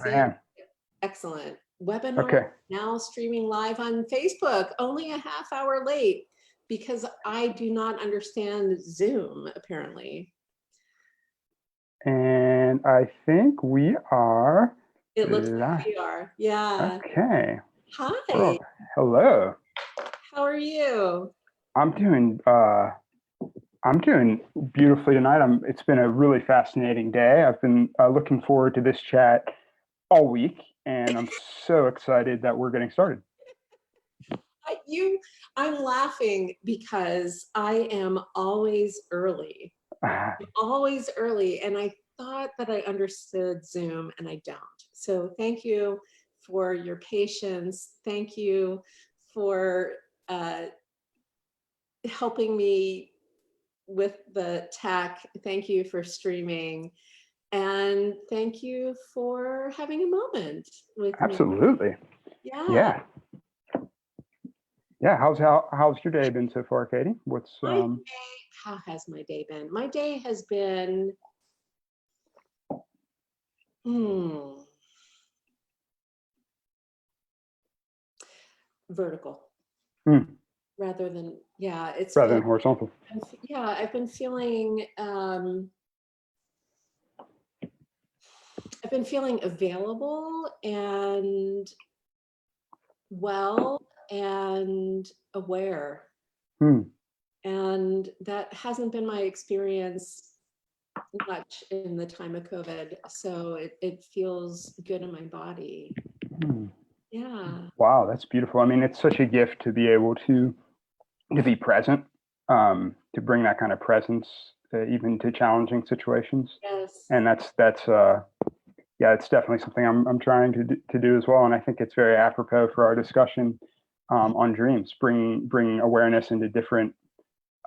I see. am. Excellent. Webinar Okay. now streaming live on Facebook, only a half hour late because I do not understand Zoom, apparently. And I think we are. It looks like we are. Yeah. Okay. Hi. Well, hello. How are you? I'm doing beautifully tonight. It's been a really fascinating day. I've been looking forward to this chat all week, and I'm so excited that we're getting started. I'm laughing because I am always early. Always early, and I thought that I understood Zoom, and I don't. So thank you for your patience. Thank you for helping me with the tech. Thank you for streaming. And thank you for having a moment with me. Absolutely. Yeah. Yeah. How's your day been so far, Katie? How has my day been? My day has been vertical. Rather than than horizontal. Yeah, I've been feeling available and well and aware. And that hasn't been my experience much in the time of COVID. So it feels good in my body. Yeah. Wow, that's beautiful. I mean, it's such a gift to be able to be present, to bring that kind of presence even to challenging situations. Yes. And it's definitely something I'm trying to do as well. And I think it's very apropos for our discussion on dreams, bringing awareness into different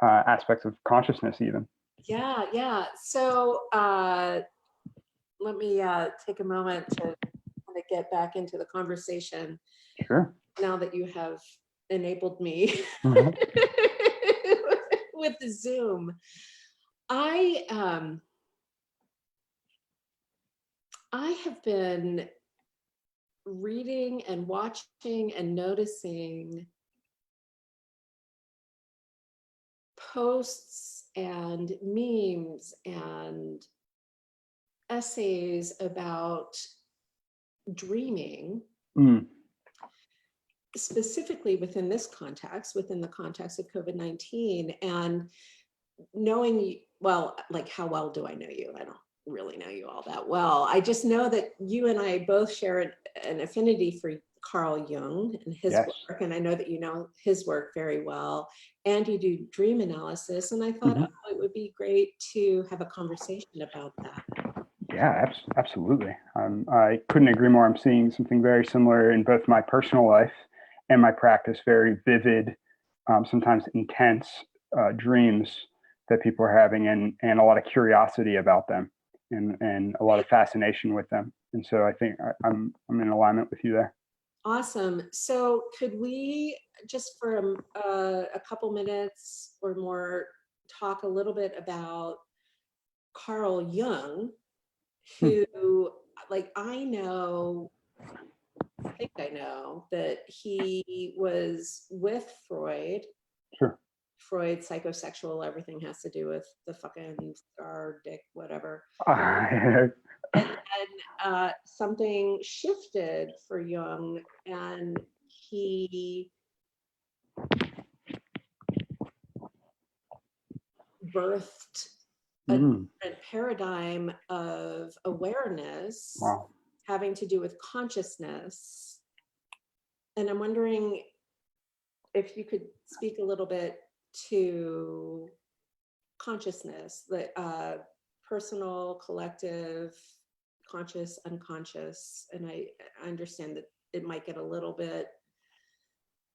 aspects of consciousness even. Yeah. So let me take a moment to kind of get back into the conversation. Sure. Now that you have enabled me with the Zoom. I have been reading and watching and noticing posts and memes and essays about dreaming, specifically within this context, within the context of COVID-19, and knowing, well, like, how well do I know you? I don't really know you all that well. I just know that you and I both share an affinity for Carl Jung and his work, and I know that you know his work very well, and you do dream analysis, and I thought it would be great to have a conversation about that. Yeah, absolutely. I couldn't agree more. I'm seeing something very similar in both my personal life and my practice, very vivid, sometimes intense dreams that people are having, and a lot of curiosity about them, and a lot of fascination with them. And so I think I'm in alignment with you there. Awesome. So could we just for a couple minutes or more talk a little bit about Carl Jung, who, like, I think I know that he was with Freud. Sure. Freud, psychosexual, everything has to do with the fucking star, dick, whatever. And something shifted for Jung, and he birthed a different paradigm of awareness having to do with consciousness. And I'm wondering if you could speak a little bit to consciousness, the personal, collective, conscious, unconscious. And I understand that it might get a little bit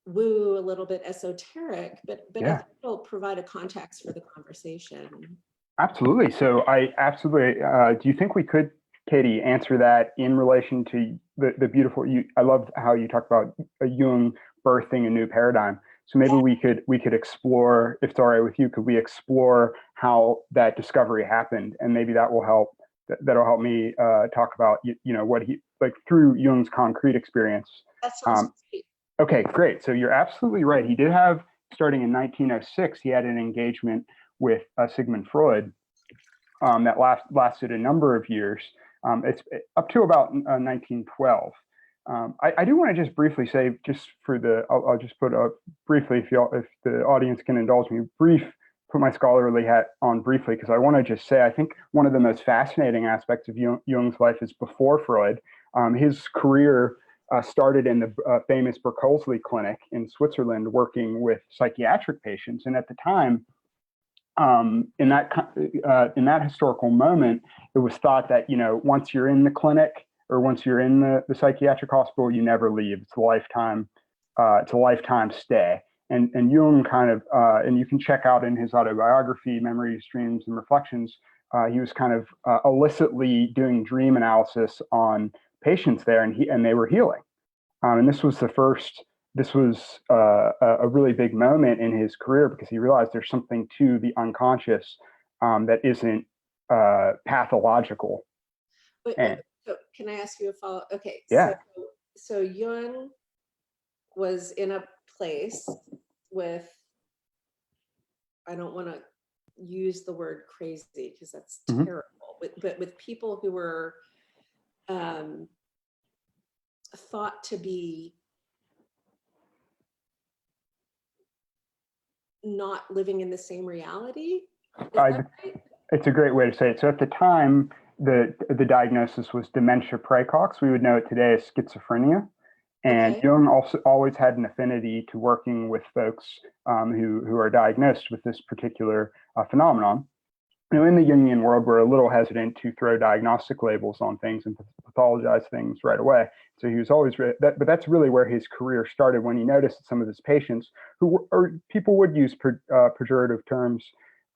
woo, a little bit esoteric, but I think it'll provide a context for the conversation. Absolutely. So I absolutely, do you think we could, Katie, answer that in relation to the beautiful, I love how you talk about Jung birthing a new paradigm. So maybe we could explore, if it's all right with you, could we explore how that discovery happened? And maybe that will help, that'll help me talk about, what he, like through Jung's concrete experience. That sounds great. Okay, great. So you're absolutely right. He did have, starting in 1906, he had an engagement with Sigmund Freud that lasted a number of years. It's up to about 1912. I do want to just briefly say, just for the, I'll just put up briefly, if the audience can indulge me, put my scholarly hat on briefly, because I want to just say, I think one of the most fascinating aspects of Jung's life is before Freud. His career started in the famous Berkeley Clinic in Switzerland, working with psychiatric patients. And at the time, in that historical moment, it was thought that, once you're in the clinic or once you're in the psychiatric hospital, you never leave. It's a lifetime stay. And Jung kind of, and you can check out in his autobiography, Memories, Dreams, and Reflections, he was kind of illicitly doing dream analysis on patients there, and they were healing. And this was a really big moment in his career, because he realized there's something to the unconscious that isn't pathological. So can I ask you a follow-up? Okay. Yeah. So Jung was in a place with, I don't want to use the word crazy because that's terrible, but with people who were thought to be not living in the same reality. Right? It's a great way to say it. So at the time, the diagnosis was dementia praecox. We would know it today as schizophrenia. And Jung also always had an affinity to working with folks who are diagnosed with this particular phenomenon. In the Jungian world, we're a little hesitant to throw diagnostic labels on things and pathologize things right away. So he was always, but that's really where his career started, when he noticed that some of his patients, or people would use pejorative terms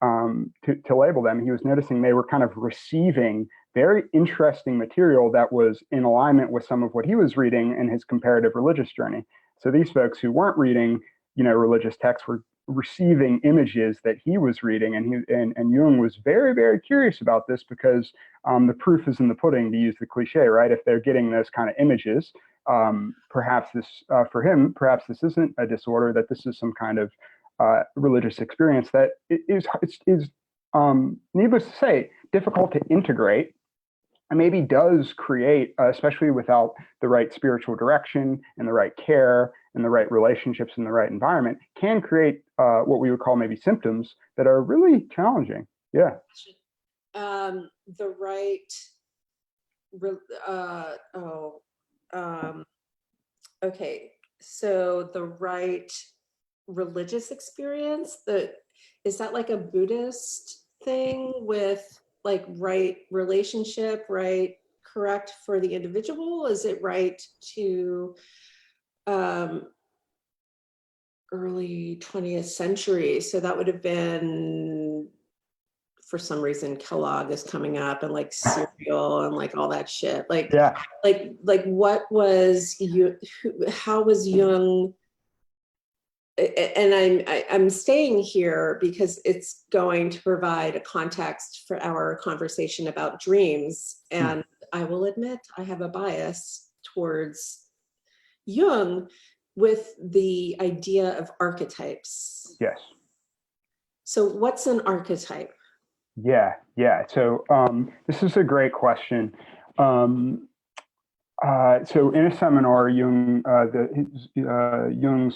to label them, he was noticing they were kind of receiving very interesting material that was in alignment with some of what he was reading in his comparative religious journey. So these folks who weren't reading, religious texts were receiving images that he was reading, and Jung was very, very curious about this, because the proof is in the pudding, to use the cliche, right? If they're getting those kind of images, perhaps this for him, perhaps this isn't a disorder, that this is some kind of religious experience that is needless to say, difficult to integrate, and maybe does create, especially without the right spiritual direction and the right care and the right relationships and the right environment, can create what we would call maybe symptoms that are really challenging. Yeah. The right, okay. So the right religious experience, is that like a Buddhist thing with like right relationship, right, correct for the individual? Is it right to early 20th century? So that would have been, for some reason, Kellogg is coming up, and like cereal and like all that shit. Like, yeah. Like what was you? How was Jung? And I'm staying here because it's going to provide a context for our conversation about dreams. And I will admit I have a bias towards Jung with the idea of archetypes. Yes. So what's an archetype? Yeah. So this is a great question. So in a seminar, Jung's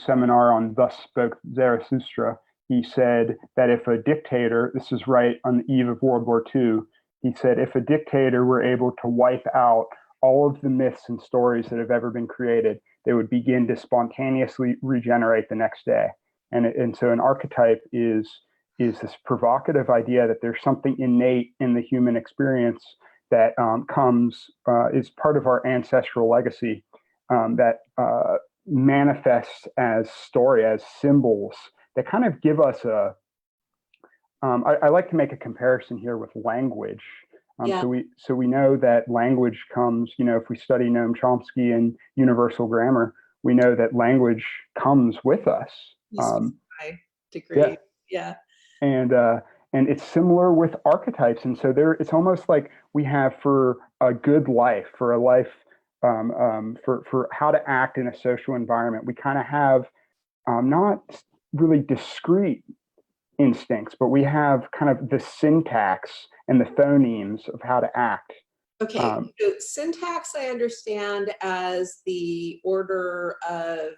seminar on Thus Spoke Zarathustra, he said that if a dictator, this is right on the eve of World War II, he said, if a dictator were able to wipe out all of the myths and stories that have ever been created, they would begin to spontaneously regenerate the next day. And so an archetype is this provocative idea that there's something innate in the human experience that is part of our ancestral legacy, that manifests as story, as symbols that kind of give us I like to make a comparison here with language. So we know that language comes, if we study Noam Chomsky and universal grammar, we know that language comes with us. My degree. Yeah. And it's similar with archetypes. And so it's almost like we have, for a good life, for a life for how to act in a social environment. We kind of have not really discrete instincts, but we have kind of the syntax and the phonemes of how to act. Okay, so syntax I understand as the order of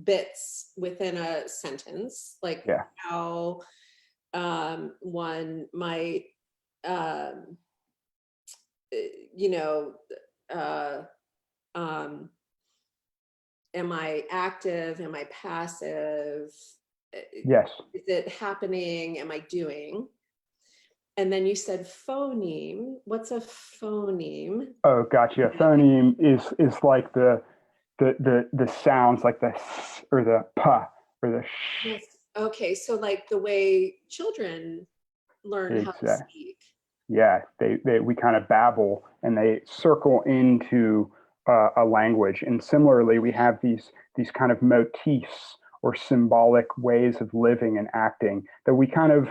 bits within a sentence, like how one might, you know, am I active? Am I passive? Yes. Is it happening? Am I doing? And then you said phoneme. What's a phoneme? Oh, gotcha. A phoneme is like the sounds, like the s or the pa or the sh. Yes. Okay, so like the way children learn how to speak. Yeah, we kind of babble and they circle into a language. And similarly, we have these kind of motifs or symbolic ways of living and acting that we kind of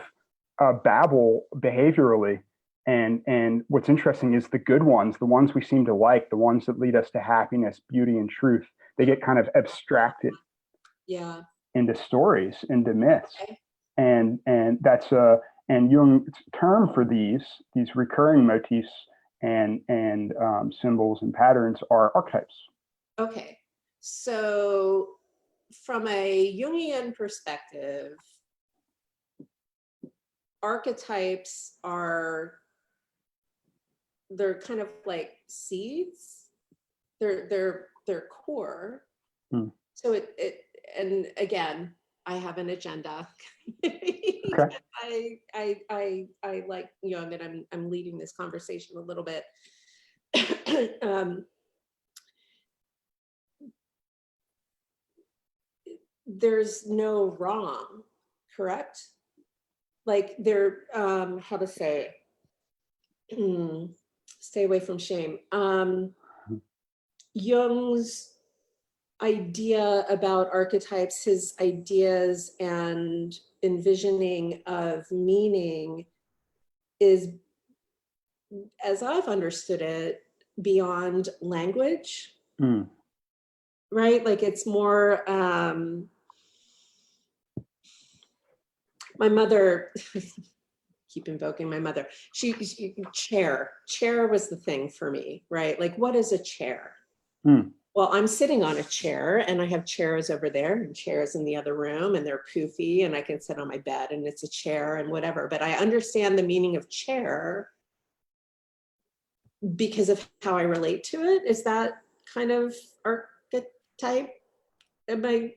babble behaviorally. And what's interesting is the good ones, the ones we seem to like, the ones that lead us to happiness, beauty, and truth, they get kind of abstracted into stories, into myths. Okay. And that's and Jung's term for these recurring motifs and symbols and patterns are archetypes. Okay, so from a Jungian perspective, archetypes they're kind of like seeds. They're core. So it and again, I have an agenda. Okay. I like Jung, and I'm leading this conversation a little bit. There's no wrong, correct? Like they're how to say it? Stay away from shame. Jung's idea about archetypes, his ideas and envisioning of meaning is, as I've understood it, beyond language. Right? Like it's more, my mother, keep invoking my mother, she chair was the thing for me, right? Like, what is a chair? Well, I'm sitting on a chair and I have chairs over there and chairs in the other room and they're poofy and I can sit on my bed and it's a chair and whatever. But I understand the meaning of chair because of how I relate to it. Is that kind of archetype? Am I?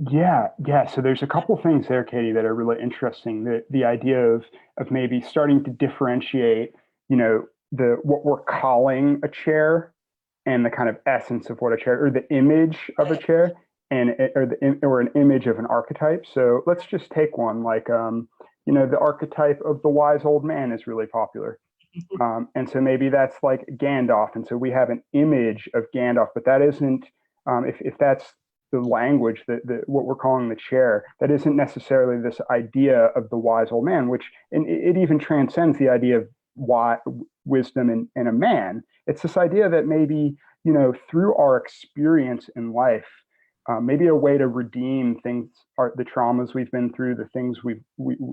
Yeah. So there's a couple things there, Katie, that are really interesting. The idea of maybe starting to differentiate, what we're calling a chair and the kind of essence of what a chair, or the image of a chair, or an image of an archetype. So let's just take one like, the archetype of the wise old man is really popular. And so maybe that's like Gandalf. And so we have an image of Gandalf, but that isn't, if that's the language, what we're calling the chair, that isn't necessarily this idea of the wise old man, which it even transcends the idea of wisdom in a man. It's this idea that maybe, through our experience in life, maybe a way to redeem things, the traumas we've been through, the things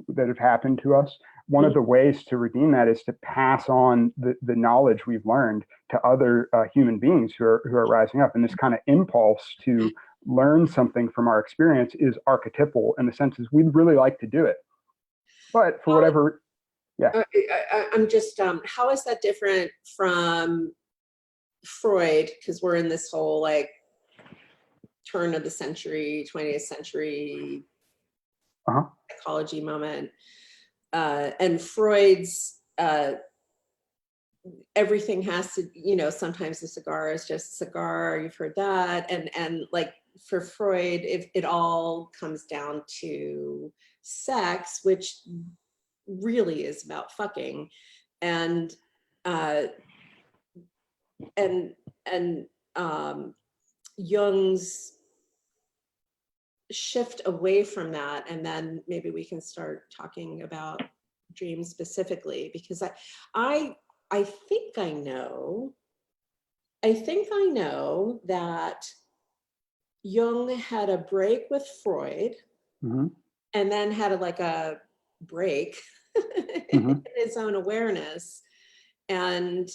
that have happened to us. One of the ways to redeem that is to pass on the knowledge we've learned to other human beings who are rising up. And this kind of impulse to learn something from our experience is archetypal in the sense is we'd really like to do it. But for whatever, I'm just, how is that different from Freud? Because we're in this whole like turn of the century, 20th century psychology moment. And Freud's everything has to, sometimes the cigar is just a cigar, you've heard that. And like for Freud, it all comes down to sex, which really is about fucking. And Jung's shift away from that, and then maybe we can start talking about dreams specifically, because I think I know I think I know that Jung had a break with Freud, and then had a break in his own awareness. And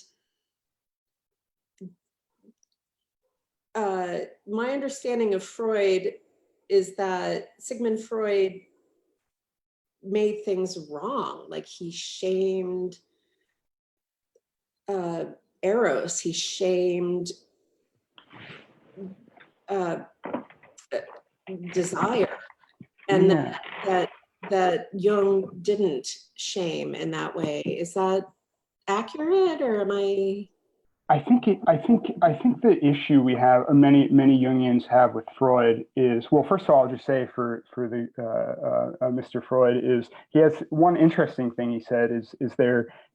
my understanding of Freud is that Sigmund Freud made things wrong. Like, he shamed Eros, he shamed desire, and that Jung didn't shame in that way. Is that accurate, or am I? I think the issue we have, many Jungians have with Freud is, well, first of all, I'll just say for the Mr. Freud is, he has one interesting thing he said is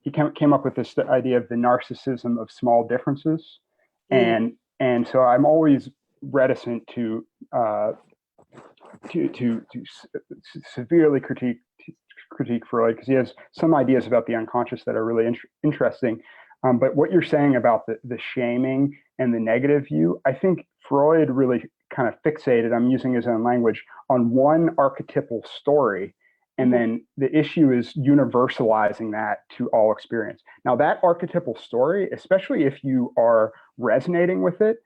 he came up with this idea of the narcissism of small differences, and so I'm always reticent to severely critique Freud, because he has some ideas about the unconscious that are really interesting. But what you're saying about the shaming and the negative view, I think Freud really kind of fixated, I'm using his own language, on one archetypal story. And then the issue is universalizing that to all experience. Now, that archetypal story, especially if you are resonating with it,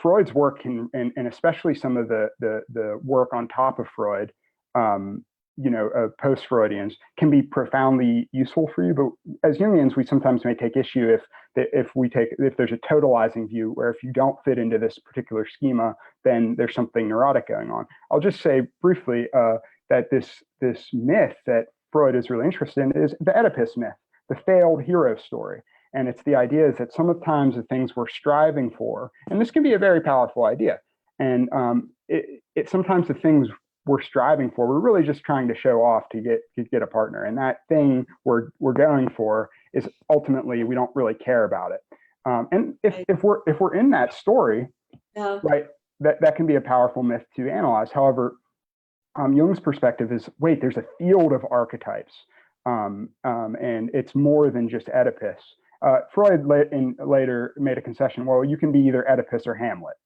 Freud's work can, and especially some of the work on top of Freud, post-Freudians, can be profoundly useful for you. But as Jungians, we sometimes may take issue if there's a totalizing view, where if you don't fit into this particular schema, then there's something neurotic going on. I'll just say briefly that this myth that Freud is really interested in is the Oedipus myth, the failed hero story. And it's the idea is that sometimes the things we're striving for, and this can be a very powerful idea, and sometimes the things we're striving for, we're really just trying to show off to get a partner, and that thing we're going for is ultimately we don't really care about it. And if we're in that story, right, that can be a powerful myth to analyze. However, Jung's perspective is, wait, there's a field of archetypes, and it's more than just Oedipus. Freud later made a concession. Well, you can be either Oedipus or Hamlet.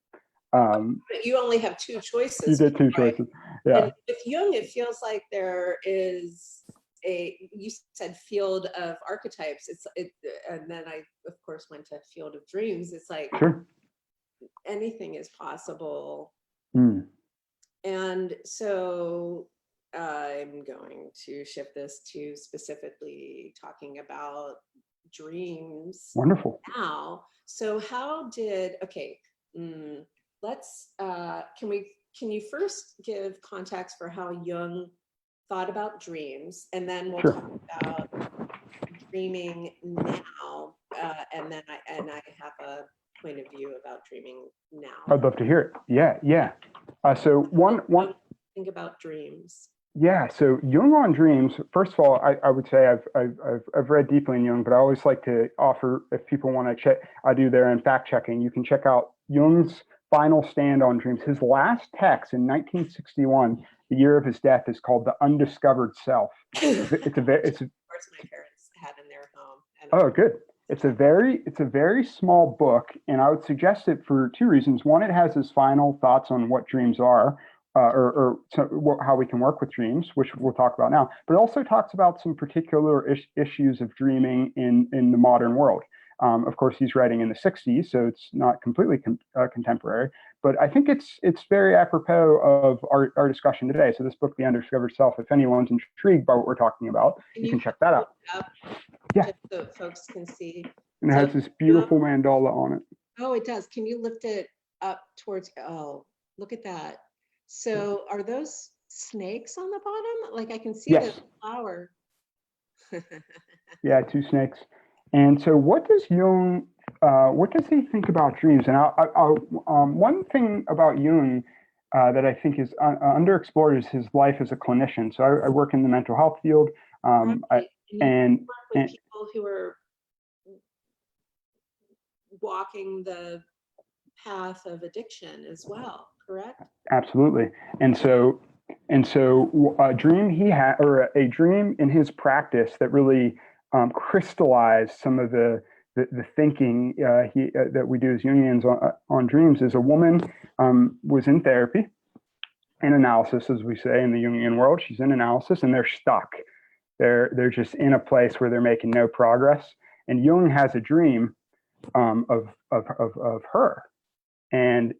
But you only have two choices. You did two choices. Yeah. And with Jung, it feels like there is you said field of archetypes. And then I, of course, went to field of dreams. It's like, sure, anything is possible. And so I'm going to shift this to specifically talking about dreams. Wonderful. Now, so how did, let's, can you first give context for how Jung thought about dreams, and then we'll talk about dreaming now, and then I have a point of view about dreaming now. I'd love to hear it. Yeah. So one think about dreams. Yeah, so Jung on dreams. First of all, I would say I've read deeply in Jung, but I always like to offer, if people want to check, I do their own fact checking. You can check out Jung's final stand on dreams. His last text in 1961, the year of his death, is called "The Undiscovered Self." It's a of course, my parents had in their home. Oh, good. It's a very small book, and I would suggest it for two reasons. One, it has his final thoughts on what dreams are. How we can work with dreams, which we'll talk about now, but it also talks about some particular issues of dreaming in the modern world. Of course, he's writing in the 60s, so it's not completely contemporary, but I think it's very apropos of our discussion today. So this book, The Undiscovered Self, if anyone's intrigued by what we're talking about, you can check that out. Yeah, so folks can see. And it has this beautiful mandala on it. Oh, it does. Can you lift it up towards, oh, look at that. So are those snakes on the bottom? Like, I can see the flower. Yeah, two snakes. And so what does Jung, what does he think about dreams? And one thing about Jung that I think is underexplored is his life as a clinician. So I work in the mental health field. And people who are walking the path of addiction as well, correct? Absolutely. And so a dream he had, or a dream in his practice that really crystallized some of the the thinking that we do as Jungians on dreams is a woman was in therapy, in analysis, as we say in the Jungian world. She's in analysis, and they're stuck. They're just in a place where they're making no progress. And Jung has a dream of her, and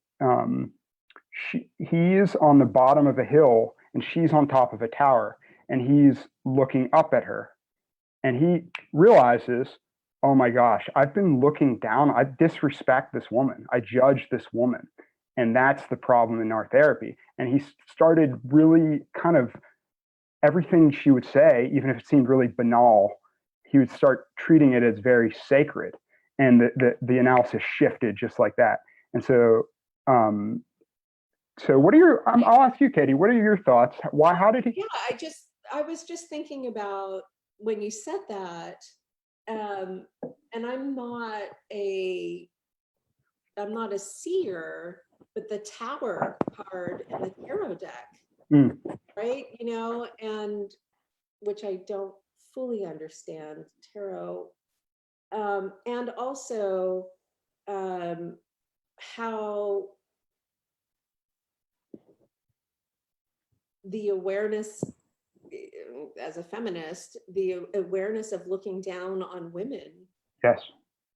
he is on the bottom of a hill, and she's on top of a tower, and he's looking up at her, and he realizes, oh my gosh, I've been looking down. I disrespect this woman. I judge this woman. And that's the problem in our therapy. And he started really kind of everything she would say, even if it seemed really banal, he would start treating it as very sacred. And the analysis shifted just like that. And so, so what are your, I'll ask you, Katie, what are your thoughts? Why, how did he? Yeah, I was just thinking about when you said that, and I'm not a seer, but the tower card in the tarot deck, right? You know, and which I don't fully understand tarot, and also how the awareness, as a feminist, the awareness of looking down on women. Yes.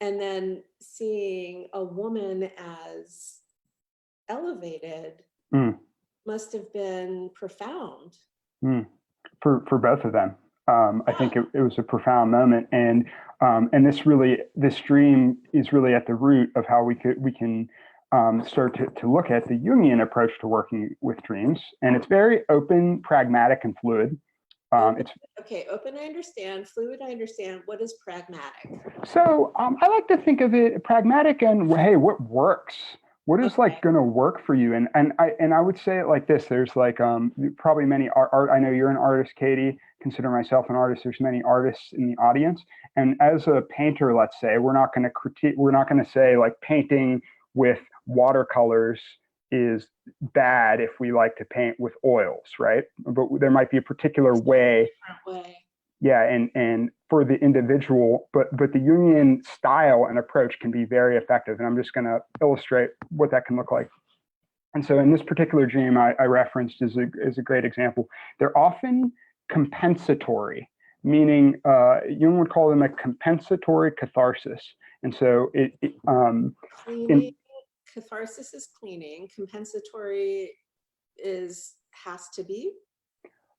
And then seeing a woman as elevated must have been profound. For both of them. I think it was a profound moment. And this dream is really at the root of how we can start to look at the Jungian approach to working with dreams. And it's very open, pragmatic, and fluid. Okay, open, I understand. Fluid, I understand. What is pragmatic? So I like to think of it pragmatic and, hey, what works? What is like going to work for you? And I would say it like this. There's like probably many art. I know you're an artist, Katie. Consider myself an artist. There's many artists in the audience. And as a painter, let's say, we're not going to critique. We're not going to say like painting with watercolors is bad if we like to paint with oils, right? But there might be a particular way. Yeah, and for the individual, but the Jungian style and approach can be very effective. And I'm just going to illustrate what that can look like. And so in this particular dream I referenced is a great example. They're often compensatory, meaning Jung would call them a compensatory catharsis. And so catharsis is cleaning. Compensatory has to be.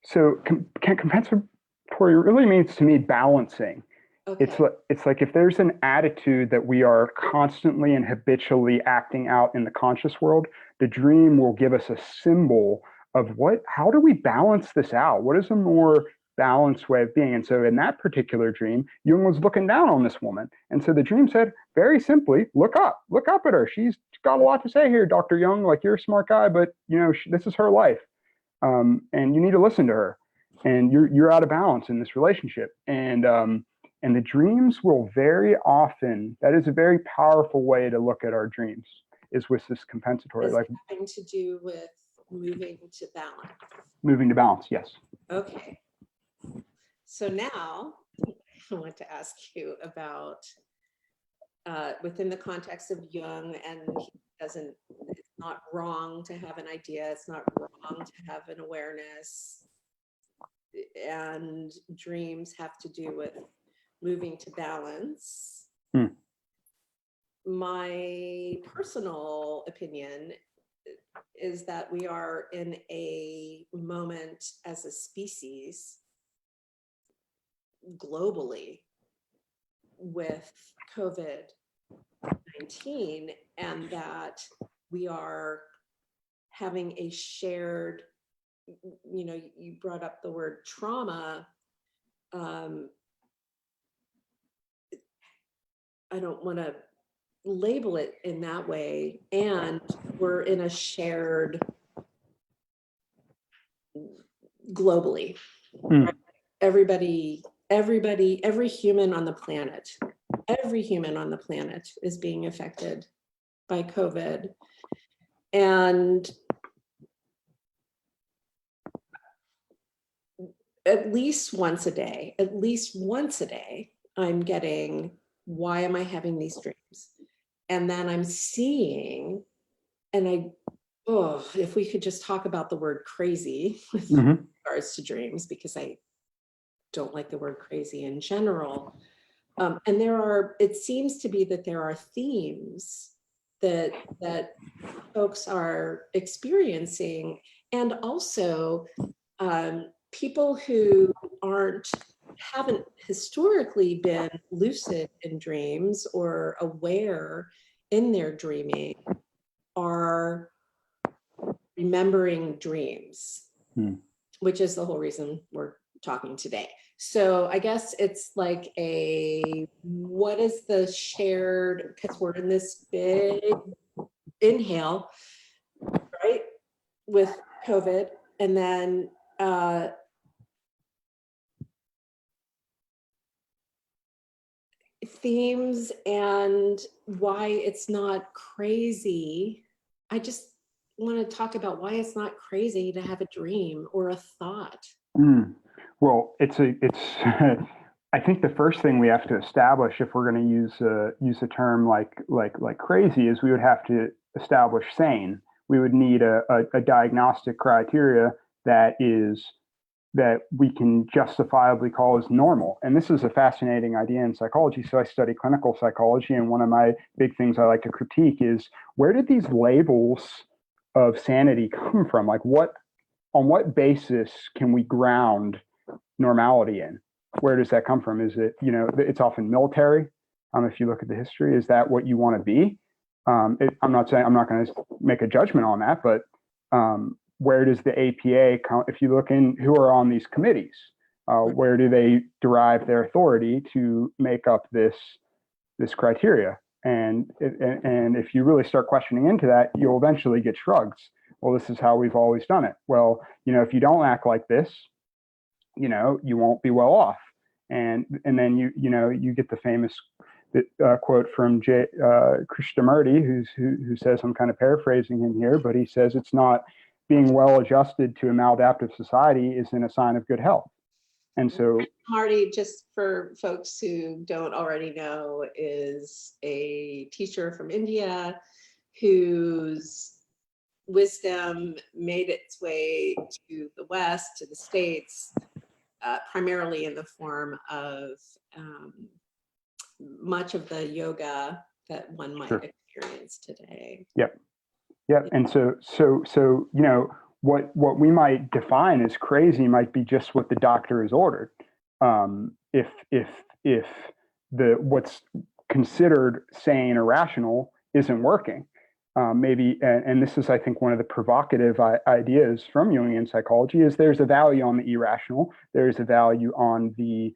So compensatory really means to me balancing. Okay. It's like if there's an attitude that we are constantly and habitually acting out in the conscious world, the dream will give us a symbol of how do we balance this out? What is a more balanced way of being? And so in that particular dream, Jung was looking down on this woman. And so the dream said, very simply, look up at her. She's got a lot to say here, Dr. Jung, like you're a smart guy, but you know, this is her life. And you need to listen to her. And you're out of balance in this relationship. And the dreams will very often, that is a very powerful way to look at our dreams, is with this compensatory. Like having to do with moving to balance. Moving to balance, yes. Okay. So now I want to ask you about within the context of Jung, and it's not wrong to have an idea, it's not wrong to have an awareness, and dreams have to do with moving to balance. My personal opinion is that we are in a moment as a species globally with COVID-19, and that we are having a shared, you know, you brought up the word trauma. I don't want to label it in that way. And we're in a shared globally. Right? Every human on the planet is being affected by COVID. And at least once a day, I'm getting why am I having these dreams? And then I'm seeing, and if we could just talk about the word crazy with regards to dreams, because I don't like the word crazy in general. And it seems to be that there are themes that folks are experiencing, and also people who haven't historically been lucid in dreams or aware in their dreaming are remembering dreams, which is the whole reason we're talking today. So I guess it's like what is the shared, because we're in this big inhale, right, with COVID, and then themes and why it's not crazy. I just want to talk about why it's not crazy to have a dream or a thought. Well, it's I think the first thing we have to establish, if we're going to use a term like crazy, is we would have to establish sane. We would need a diagnostic criteria that we can justifiably call as normal. And this is a fascinating idea in psychology. So I study clinical psychology, and one of my big things I like to critique is, where did these labels of sanity come from? Like, on what basis can we ground normality in? Where does that come from? Is it, it's often military. If you look at the history, is that what you want to be? I'm not going to make a judgment on that, but where does the APA come? If you look in who are on these committees, where do they derive their authority to make up this criteria? And if you really start questioning into that, you'll eventually get shrugs. Well, this is how we've always done it. Well, if you don't act like this, you won't be well off. And then you get the famous quote from Krishnamurti, who says, I'm kind of paraphrasing him here, but he says, it's not being well adjusted to a maladaptive society isn't a sign of good health. And so Marty, just for folks who don't already know, is a teacher from India whose wisdom made its way to the West, to the States, primarily in the form of much of the yoga that one might experience today. Yep. And so what we might define as crazy might be just what the doctor has ordered. If what's considered sane or rational isn't working, maybe, and this is, I think, one of the provocative ideas from Jungian psychology, is there's a value on the irrational, there's a value on the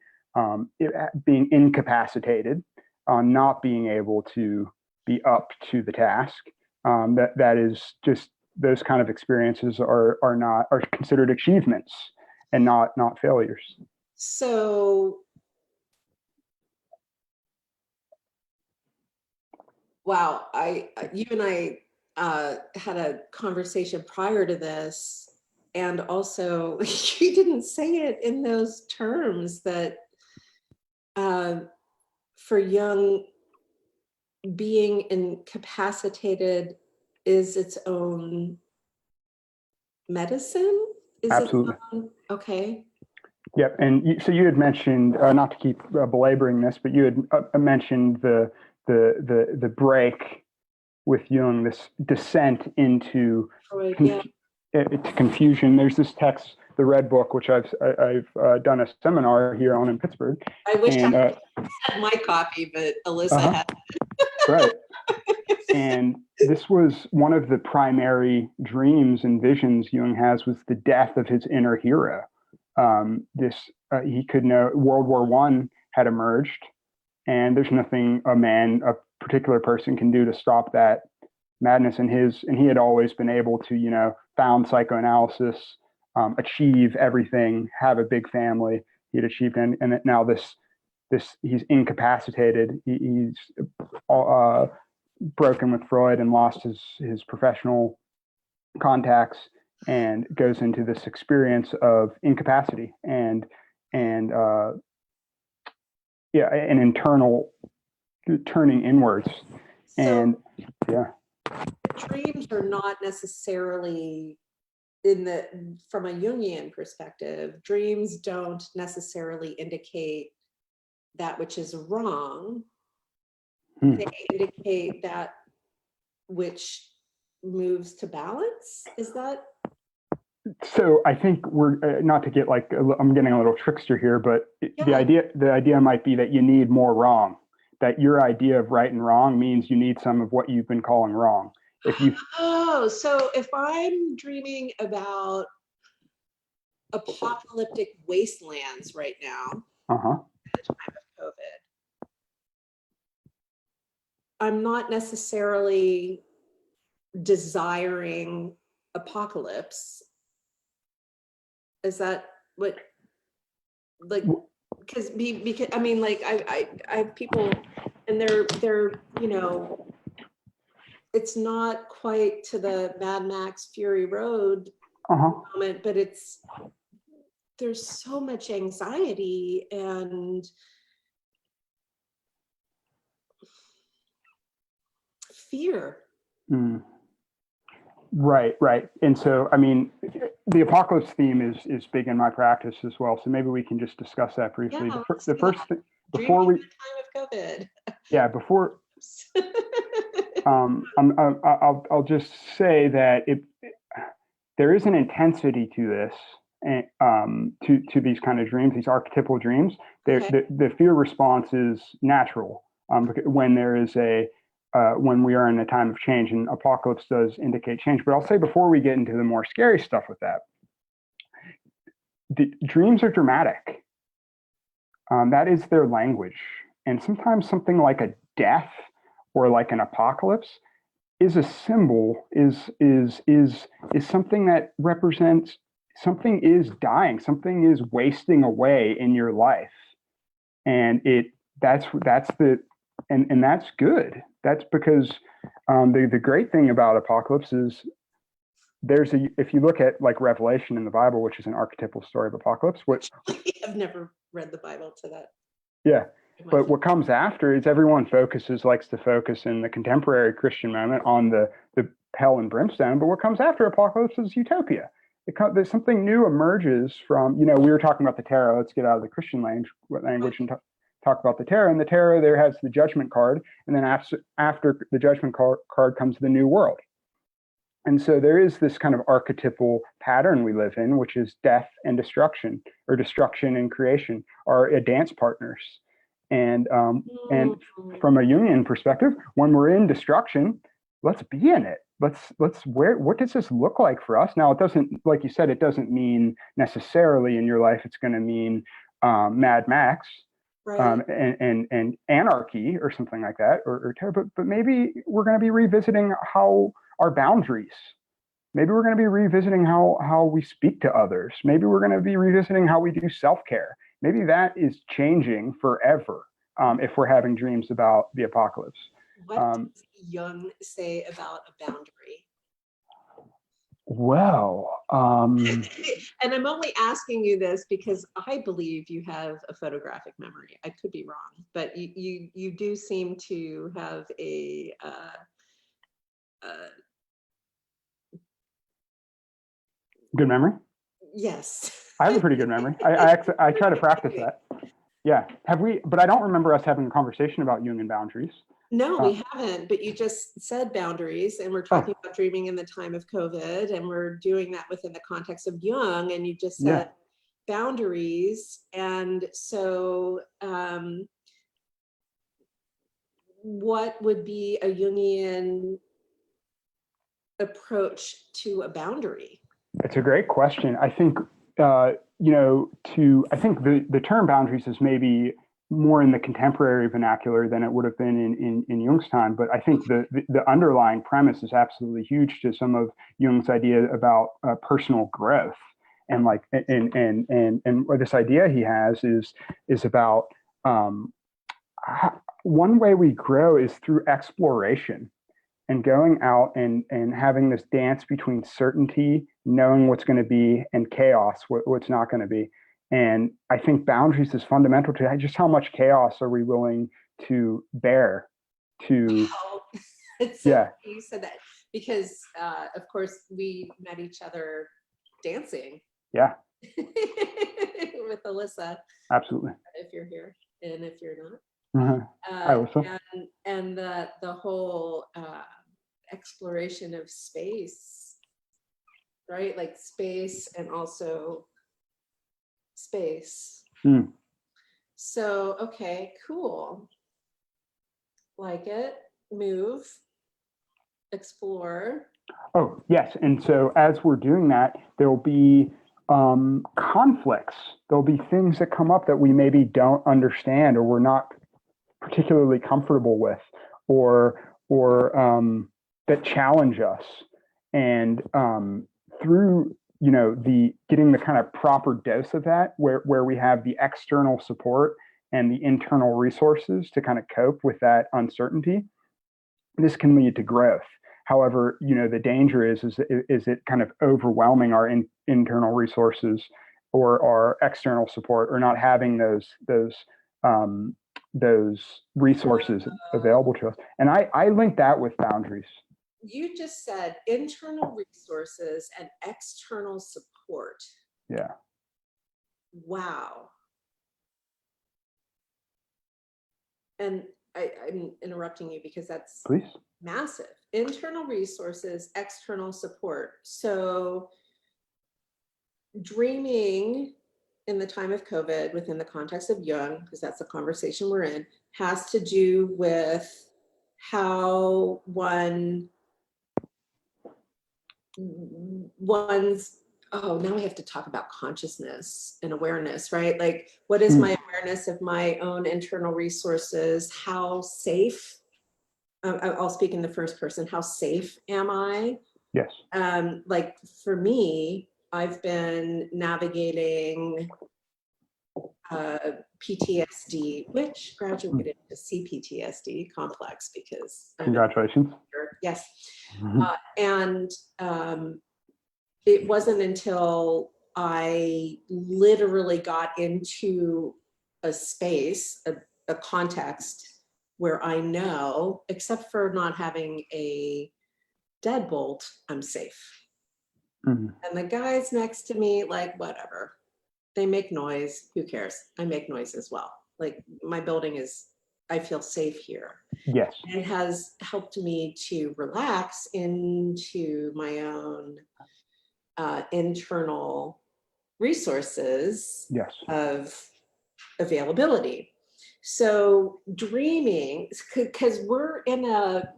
being incapacitated, on not being able to be up to the task. That is just, those kind of experiences are considered achievements and not failures. So, wow, you and I had a conversation prior to this, and also you didn't say it in those terms, that for Jung, being incapacitated is its own medicine? Absolutely. Okay. Yep. And so you had mentioned, not to keep belaboring this, but you had mentioned the break with Jung, this descent into confusion. There's this text, the Red Book, which I've done a seminar here on in Pittsburgh. I wish I had my copy, but Alyssa had it. Right. And this was one of the primary dreams and visions Jung has, was the death of his inner hero. He could know World War I had emerged, and there's nothing a particular person can do to stop that madness in and he had always been able to, found psychoanalysis, achieve everything, have a big family. He'd achieved, and now he's incapacitated. He's broken with Freud and lost his professional contacts, and goes into this experience of incapacity and an internal turning inwards. So and yeah. Dreams are not necessarily from a Jungian perspective, dreams don't necessarily indicate that which is wrong. They indicate that which moves to balance. Is that? So I think we're not to get like, I'm getting a little trickster here, but the idea might be that you need more wrong, that your idea of right and wrong means you need some of what you've been calling wrong. So if I'm dreaming about apocalyptic wastelands right now, at the time of COVID, I'm not necessarily desiring apocalypse. Is that what, like, because I mean, like, I have people, and they're it's not quite to the Mad Max Fury Road moment, but there's so much anxiety and fear. Right. And so, I mean, the apocalypse theme is big in my practice as well. So maybe we can just discuss that briefly. The first thing before we, the time of COVID. Yeah, before. I'll just say that there is an intensity to this, and to these kind of dreams, these archetypal dreams. The fear response is natural when there is when we are in a time of change, and apocalypse does indicate change. But I'll say before we get into the more scary stuff with that, the dreams are dramatic. That is their language, and sometimes something like a death or like an apocalypse is a symbol, is something that represents something is dying, something is wasting away in your life, and that's good. That's because the great thing about apocalypse is if you look at like Revelation in the Bible, which is an archetypal story of apocalypse. I've never read the Bible to that. Yeah. But what comes after is everyone likes to focus in the contemporary Christian moment on the hell and brimstone. But what comes after apocalypse is utopia. There's something new emerges from, we were talking about the tarot. Let's get out of the Christian language and talk about the tarot. And the tarot there has the judgment card. And then after the judgment card comes the new world. And so there is this kind of archetypal pattern we live in, which is death and destruction, or destruction and creation are dance partners. And from a Jungian perspective, when we're in destruction, let's be in it. What does this look like for us? Now, it doesn't, like you said, it doesn't mean necessarily in your life it's going to mean Mad Max, right. and anarchy or something like that, or terror. But maybe we're going to be revisiting how our boundaries. Maybe we're going to be revisiting how we speak to others. Maybe we're going to be revisiting how we do self-care. Maybe that is changing forever if we're having dreams about the apocalypse. What does Jung say about a boundary? Well, and I'm only asking you this because I believe you have a photographic memory. I could be wrong, but you do seem to have a good memory. Yes, I have a pretty good memory. I try to practice that. Yeah, but I don't remember us having a conversation about Jungian boundaries. No, we haven't, but you just said boundaries, and we're talking about dreaming in the time of COVID, and we're doing that within the context of Jung, and you just said boundaries. And so what would be a Jungian approach to a boundary? It's a great question. I think, I think the term boundaries is maybe more in the contemporary vernacular than it would have been in Jung's time. But I think the underlying premise is absolutely huge to some of Jung's idea about personal growth. And like, and this idea he has is about one way we grow is through exploration. And going out and having this dance between certainty, knowing what's going to be, and chaos, what's not going to be. And I think boundaries is fundamental to just how much chaos are we willing to bear, to it's so funny you said that, because of course we met each other dancing. Yeah. With Alyssa. Absolutely. If you're here, and if you're not. Hi, Alyssa. And the whole exploration of space, right? Like space and also space. So, okay, cool. Like it, move, explore. Oh, yes. And so as we're doing that, there'll be conflicts. There'll be things that come up that we maybe don't understand, or we're not particularly comfortable with, or that challenge us. And through the getting the kind of proper dose of that, where we have the external support and the internal resources to kind of cope with that uncertainty, this can lead to growth. However, the danger is it kind of overwhelming our internal resources or our external support, or not having those resources available to us. And I link that with boundaries. You just said internal resources and external support. Yeah. Wow. And I'm interrupting you because that's Please. Massive. Internal resources, external support. So dreaming in the time of COVID, within the context of Jung, because that's the conversation we're in, has to do with how one's, now we have to talk about consciousness and awareness, right? Like, what is my awareness of my own internal resources? How safe, I'll speak in the first person, how safe am I? Yes. Like for me, I've been navigating PTSD, which graduated to CPTSD complex, because congratulations. Yes. And it wasn't until I literally got into a space, a context where I know, except for not having a deadbolt, I'm safe. And the guys next to me, like, whatever. They make noise. Who cares? I make noise as well. Like, my building is, I feel safe here. Yes. It has helped me to relax into my own internal resources of availability. So dreaming, because we're in a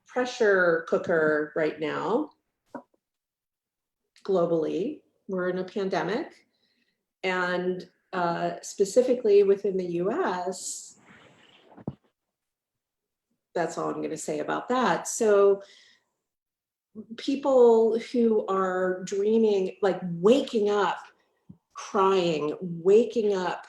pressure cooker right now, globally, we're in a pandemic, and specifically within the US, that's all I'm going to say about that. So people who are dreaming, like waking up, crying, waking up,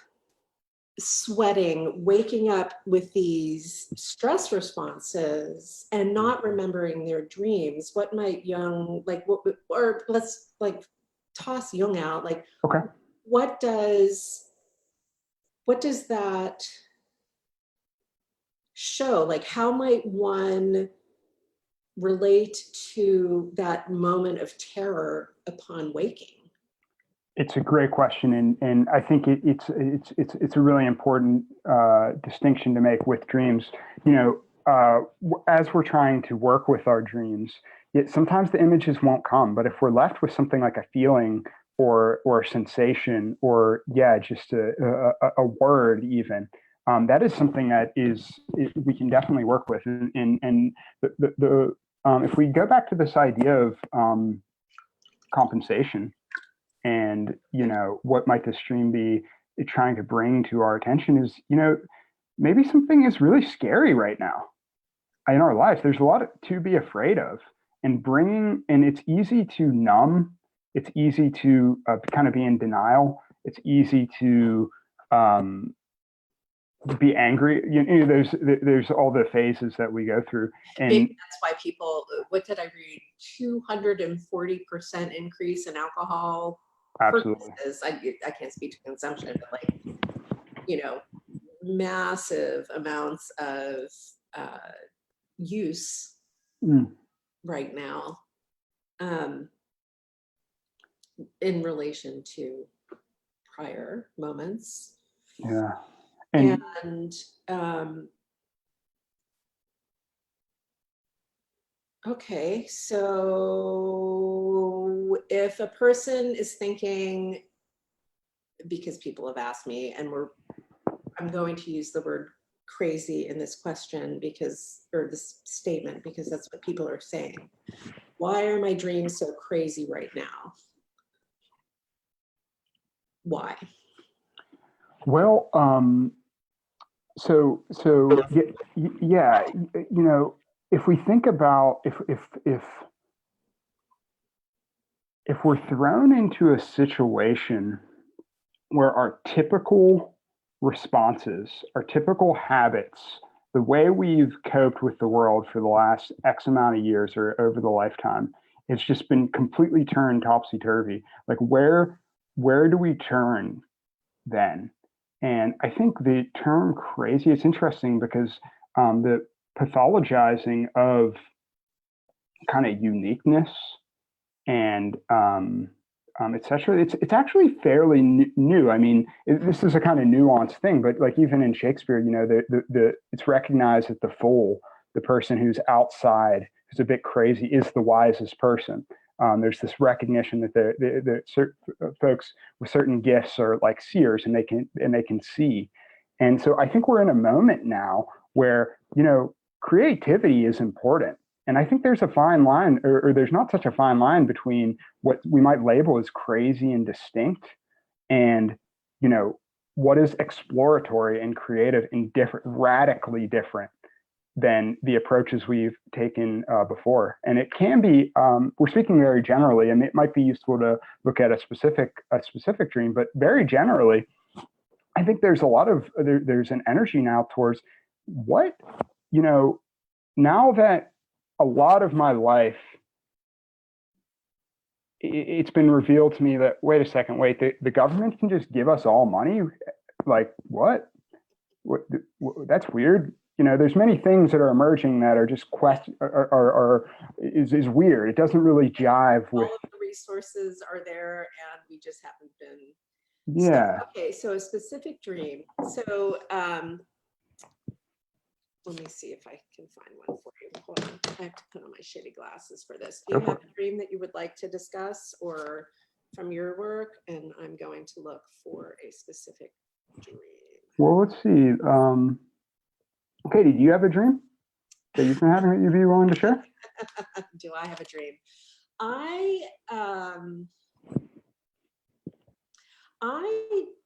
sweating, waking up with these stress responses and not remembering their dreams. What might Jung, like, or let's like toss Jung out, like, okay, what does that show? Like, how might one relate to that moment of terror upon waking? It's a great question, and I think it's a really important distinction to make with dreams. As we're trying to work with our dreams, sometimes the images won't come. But if we're left with something like a feeling or a sensation, or just a word, even that is something that we can definitely work with. And if we go back to this idea of compensation. And, what might this dream be trying to bring to our attention is, maybe something is really scary right now in our life. There's a lot to be afraid of, and it's easy to numb. It's easy to kind of be in denial. It's easy to be angry. There's all the phases that we go through. And maybe that's why people, what did I read? 240% increase in alcohol absolutely purchases. I can't speak to consumption, but like, massive amounts of use right now in relation to prior moments. Yeah. And okay, so if a person is thinking, because people have asked me, and I'm going to use the word crazy in this question because, or this statement, because that's what people are saying. Why are my dreams so crazy right now? Why? Well, so yeah, you know, if we think about if we're thrown into a situation where our typical responses, our typical habits, the way we've coped with the world for the last X amount of years or over the lifetime, it's just been completely turned topsy-turvy. Like where do we turn then? And I think the term crazy, it's interesting because the pathologizing of kind of uniqueness and etc. It's actually fairly new. I mean, this is a kind of nuanced thing, but like even in Shakespeare, you know, it's recognized that the fool, the person who's outside, who's a bit crazy, is the wisest person. There's this recognition that the certain folks with certain gifts are like seers, and they can see. And so I think we're in a moment now where, you know, creativity is important. And I think there's a fine line, or there's not such a fine line between what we might label as crazy and distinct and, you know, what is exploratory and creative and different, radically different than the approaches we've taken before. And it can be, we're speaking very generally, and it might be useful to look at a specific dream, but very generally, I think there's a lot of, there's an energy now towards what, you know, now that a lot of my life, it's been revealed to me that, wait a second, the government can just give us all money? Like, what? That's weird. You know, there's many things that are emerging that are just is weird. It doesn't really jive with. All of the resources are there, and we just haven't been. Yeah. So, okay, so a specific dream. So let me see if I can find one for you. Hold on. I have to put on my shitty glasses for this. Do you have a dream that you would like to discuss or from your work? And I'm going to look for a specific dream. Well, let's see. Katie, do you have a dream that you've been having that you'd be willing to share? Do I have a dream? I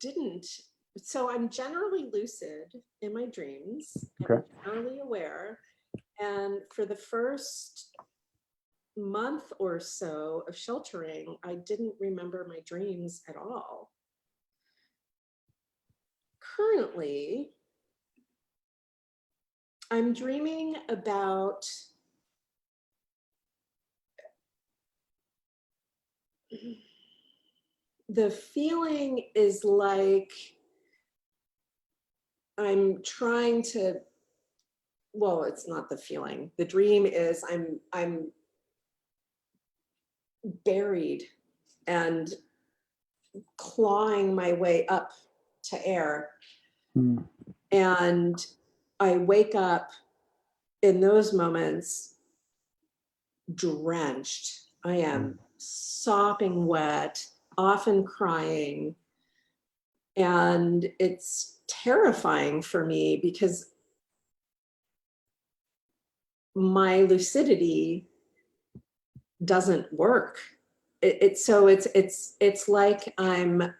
didn't. So I'm generally lucid in my dreams. Okay. I'm generally aware. And for the first month or so of sheltering, I didn't remember my dreams at all. Currently, I'm dreaming about the feeling is like I'm trying to, well, it's not the feeling. The dream is I'm buried and clawing my way up to air. And I wake up in those moments drenched. I am sopping wet, often crying. And it's terrifying for me because my lucidity doesn't work. It's like I'm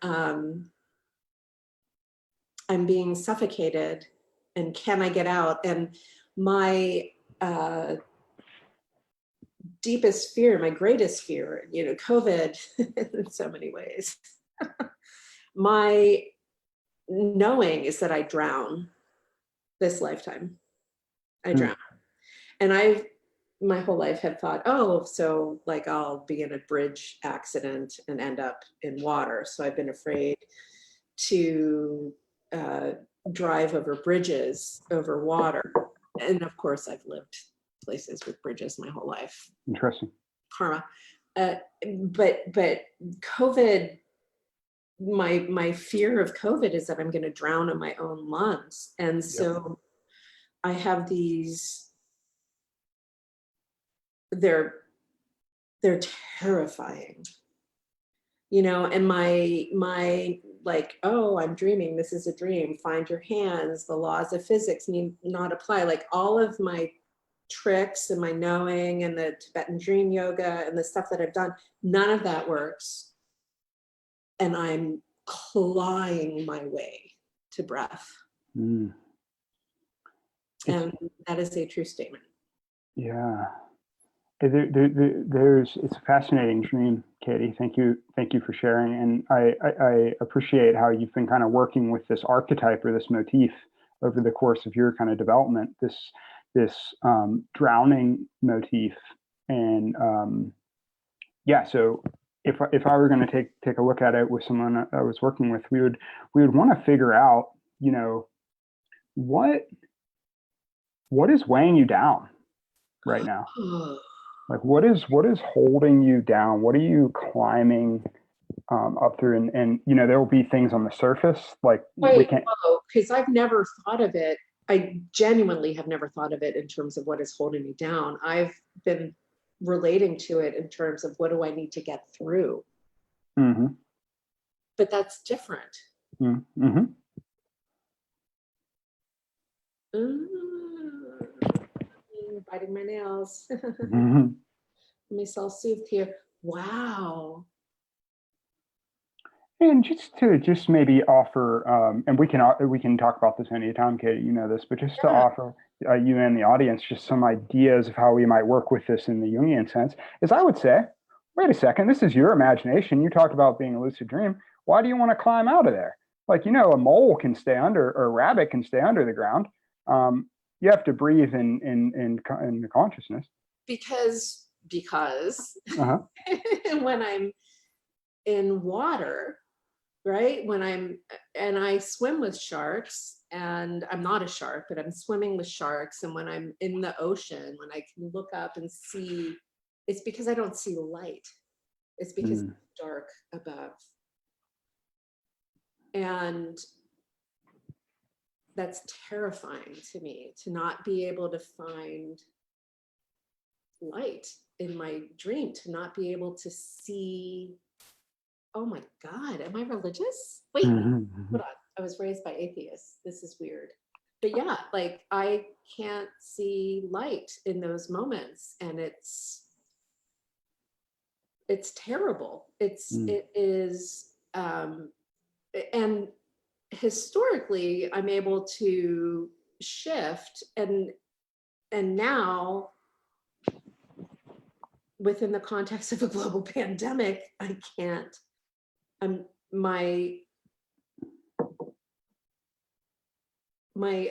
being suffocated, and can I get out? And my deepest fear, my greatest fear, you know, COVID in so many ways. My knowing is that I drown this lifetime. I drown. And my whole life had thought, oh, so like I'll be in a bridge accident and end up in water. So I've been afraid to drive over bridges, over water. And of course, I've lived places with bridges my whole life. Interesting. Karma. But COVID, my fear of COVID is that I'm going to drown in my own lungs. And so I have these, they're terrifying, you know, and my like, oh, I'm dreaming, this is a dream, find your hands, the laws of physics need not apply. Like all of my tricks and my knowing and the Tibetan dream yoga and the stuff that I've done, none of that works. And I'm clawing my way to breath. And that is a true statement. Yeah. It's a fascinating dream, Katie. Thank you for sharing. And I appreciate how you've been kind of working with this archetype or this motif over the course of your kind of development, this drowning motif. And so if I were going to take a look at it with someone I was working with, we would want to figure out, you know, what is weighing you down right now? Like what is holding you down? What are you climbing up through? And you know, there will be things on the surface like we can't. Because I've never thought of it. I genuinely have never thought of it in terms of what is holding me down. I've been relating to it in terms of what do I need to get through. Mm-hmm. But that's different. Mm-hmm. Biting my nails. Mm-hmm. Let me self-soothe here. Wow. And just maybe offer, and we can talk about this anytime, Katie, you know this, but just to offer you and the audience just some ideas of how we might work with this in the Jungian sense, is I would say, wait a second, this is your imagination. You talked about being a lucid dream. Why do you want to climb out of there? Like, you know, a mole can stay under, or a rabbit can stay under the ground. You have to breathe in the consciousness. Because when I'm in water, right? And I swim with sharks, and I'm not a shark, but I'm swimming with sharks. And when I'm in the ocean, when I can look up and see, it's because I don't see light. It's because it's dark above. And that's terrifying to me, to not be able to find light in my dream, to not be able to see. Oh my God, am I religious? Wait, hold on. I was raised by atheists. This is weird. But yeah, like I can't see light in those moments. And it's terrible. It is, and historically I'm able to shift and now within the context of a global pandemic, I can't. My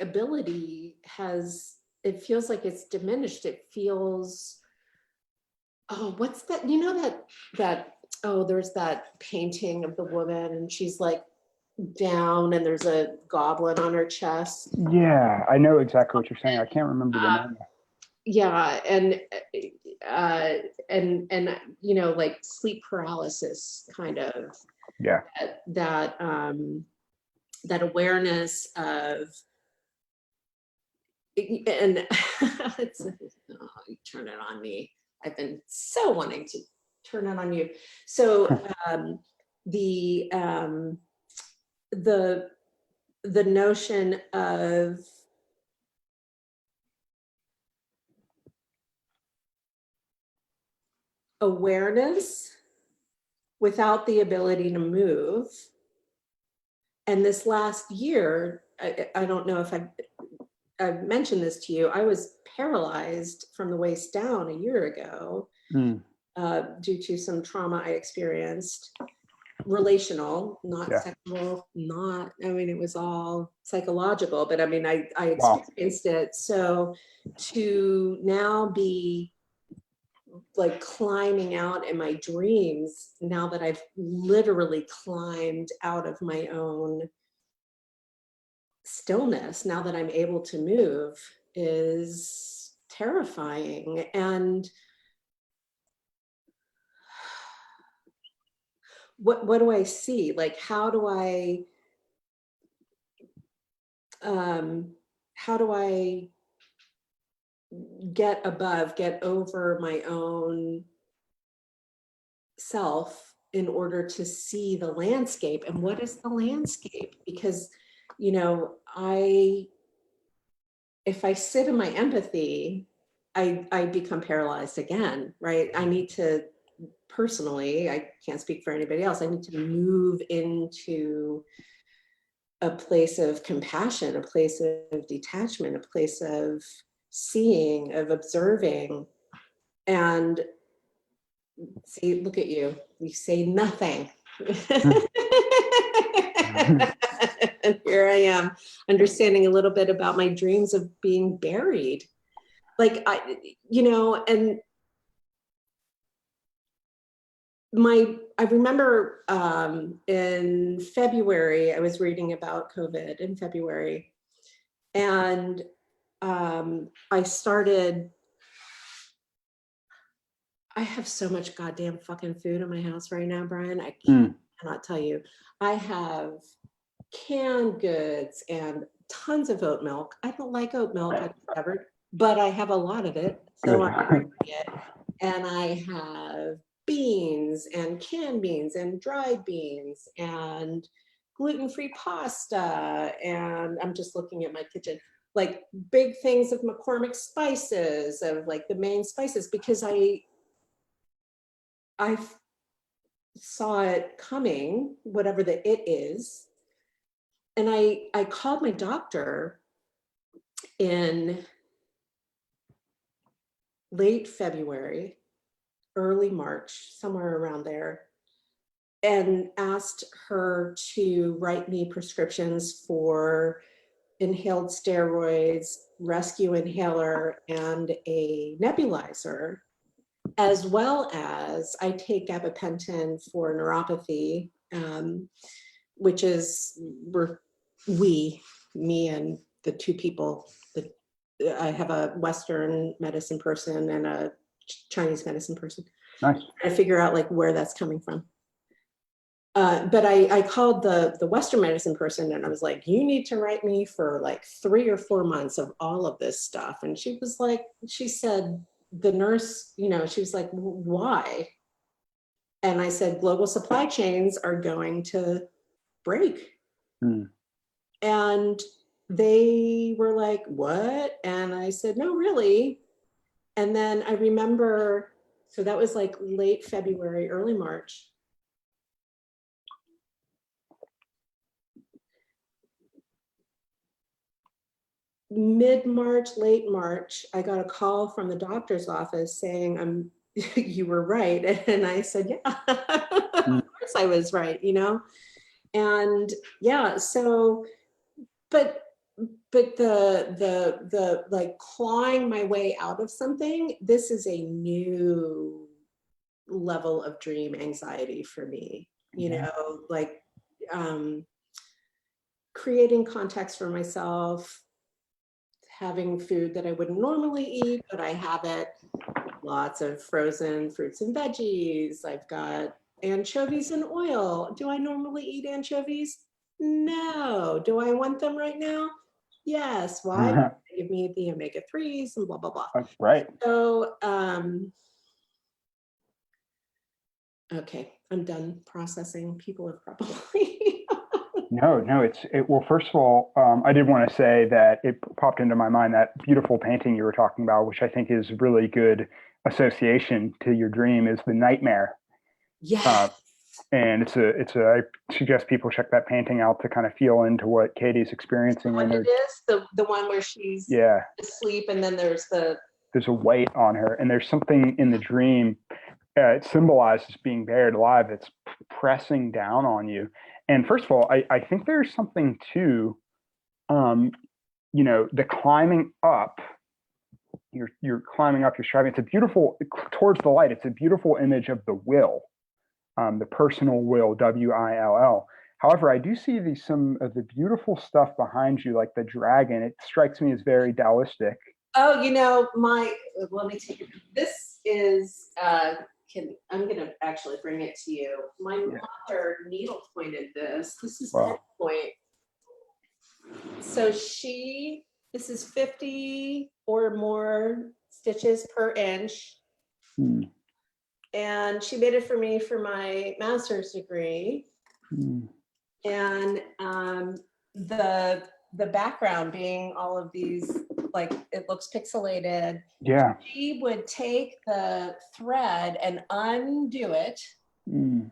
ability it feels like it's diminished. It feels, oh, what's that? You know there's that painting of the woman and she's like down and there's a goblin on her chest. Yeah, I know exactly what you're saying. I can't remember the name. Yeah, and you know, like sleep paralysis kind of. Yeah. That awareness of, and it's, you turn it on me. I've been so wanting to turn it on you. So the notion of awareness without the ability to move. And this last year, I don't know if I've mentioned this to you, I was paralyzed from the waist down a year ago due to some trauma I experienced, relational, not sexual, it was all psychological, but I mean, I experienced it. So to now be like climbing out in my dreams, now that I've literally climbed out of my own stillness, now that I'm able to move, is terrifying. And what do I see? Like, how do I get over my own self in order to see the landscape? And what is the landscape? Because, you know, if I sit in my empathy, I become paralyzed again, right? I need to, personally, I can't speak for anybody else, I need to move into a place of compassion, a place of detachment, a place of seeing, of observing. And see, look at you, you say nothing. And here I am, understanding a little bit about my dreams of being buried. Like, and I remember in February, I was reading about COVID in February, and I have so much goddamn fucking food in my house right now, Brian. I cannot tell you. I have canned goods and tons of oat milk. I don't like oat milk, I discovered, but I have a lot of it, so I'm drinking it. And I have beans and canned beans and dried beans and gluten-free pasta. And I'm just looking at my kitchen, like big things of McCormick spices, of like the main spices, because I saw it coming, whatever the it is. And I called my doctor in late February, early March, somewhere around there, and asked her to write me prescriptions for inhaled steroids, rescue inhaler, and a nebulizer, as well as I take gabapentin for neuropathy, which is me and the two people that I have, a Western medicine person and a Chinese medicine person. Nice. I figure out like where that's coming from. But I called the Western medicine person and I was like, you need to write me for like 3 or 4 months of all of this stuff. And she was like, she said, the nurse, she was like, why? And I said, global supply chains are going to break. And they were like, what? And I said, no, really. And then I remember, so that was like late February, early March. Mid-March, late March, I got a call from the doctor's office saying, you were right. And I said, yeah, of course I was right, And yeah, so, but the like clawing my way out of something, this is a new level of dream anxiety for me, like creating context for myself, having food that I wouldn't normally eat, but I have it. Lots of frozen fruits and veggies. I've got anchovies and oil. Do I normally eat anchovies? No. Do I want them right now? Yes. Why? They give me the omega-3s and blah, blah, blah. That's right. So, okay, I'm done processing. People have probably No, well, first of all, I did want to say that it popped into my mind, that beautiful painting you were talking about, which I think is really good association to your dream, is the nightmare. Yes. And I suggest people check that painting out to kind of feel into what Katie's experiencing. What it is, the one where she's asleep and then there's a weight on her, and there's something in the dream. It symbolizes being buried alive. It's pressing down on you. And first of all, I think there's something to, the climbing up. You're climbing up. You're striving. It's a beautiful, towards the light. It's a beautiful image of the will, the personal will, WILL. However, I do see some of the beautiful stuff behind you, like the dragon. It strikes me as very Taoistic. Oh, let me take it. This is, I'm going to actually bring it to you. My mother needle pointed this. This is pen point. So this is 50 or more stitches per inch. And she made it for me for my master's degree. And the background being all of these, like, it looks pixelated. Yeah. She would take the thread and undo it, and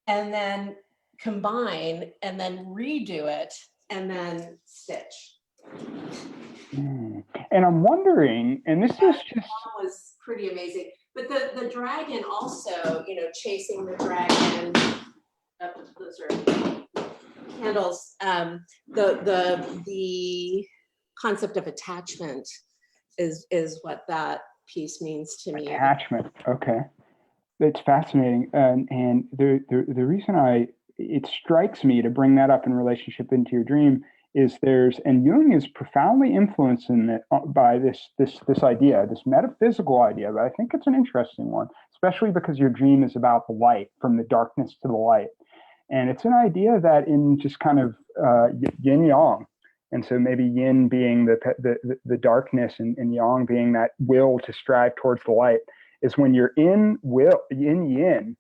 then combine, and then redo it, and then stitch. And I'm wondering, and this is just was pretty amazing. But the dragon also, chasing the dragon. Those are candles. The concept of attachment is what that piece means to me. Attachment. Okay, that's fascinating. And the reason it strikes me to bring that up in relationship into your dream is and Jung is profoundly influenced by this idea, this metaphysical idea, but I think it's an interesting one, especially because your dream is about the light, from the darkness to the light. And it's an idea that in just kind of yin yang, and so maybe yin being the darkness and yang being that will to strive towards the light, is when you're in yin,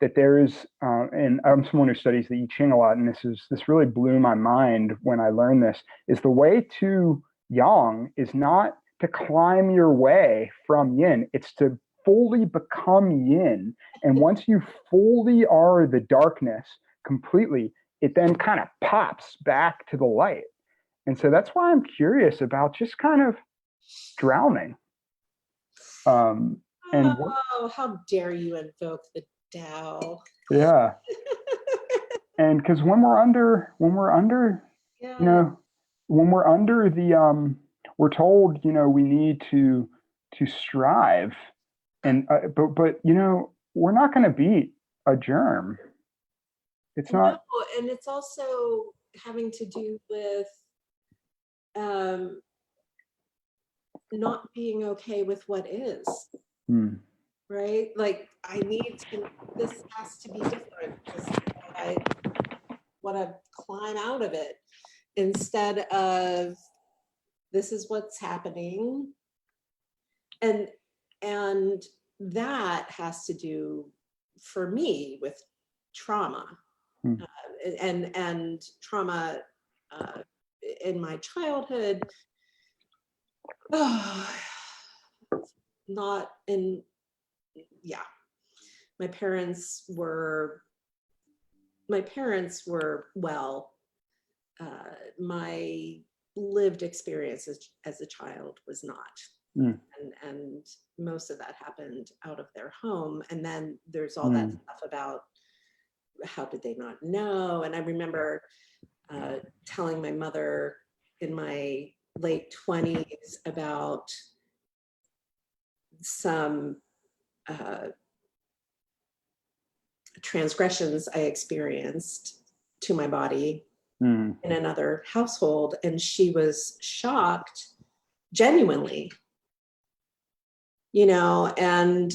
that there is, and I'm someone who studies the I Ching a lot, and this really blew my mind when I learned this, is the way to yang is not to climb your way from yin, it's to fully become yin. And once you fully are the darkness completely, it then kind of pops back to the light. And so that's why I'm curious about just kind of drowning. How dare you invoke the Tao? Yeah. And because when we're under yeah. When we're under the we're told, we need to strive, and but we're not going to beat a germ. It's not. No, and it's also having to do with not being okay with what is. Right? Like, this has to be different because I want to climb out of it, instead of this is what's happening. And that has to do, for me, with trauma. And trauma in my childhood, my parents were well. My lived experience as a child was not. And most of that happened out of their home. And then there's all that stuff about how did they not know? And I remember telling my mother in my late 20s about some transgressions I experienced to my body in another household. And she was shocked, genuinely, and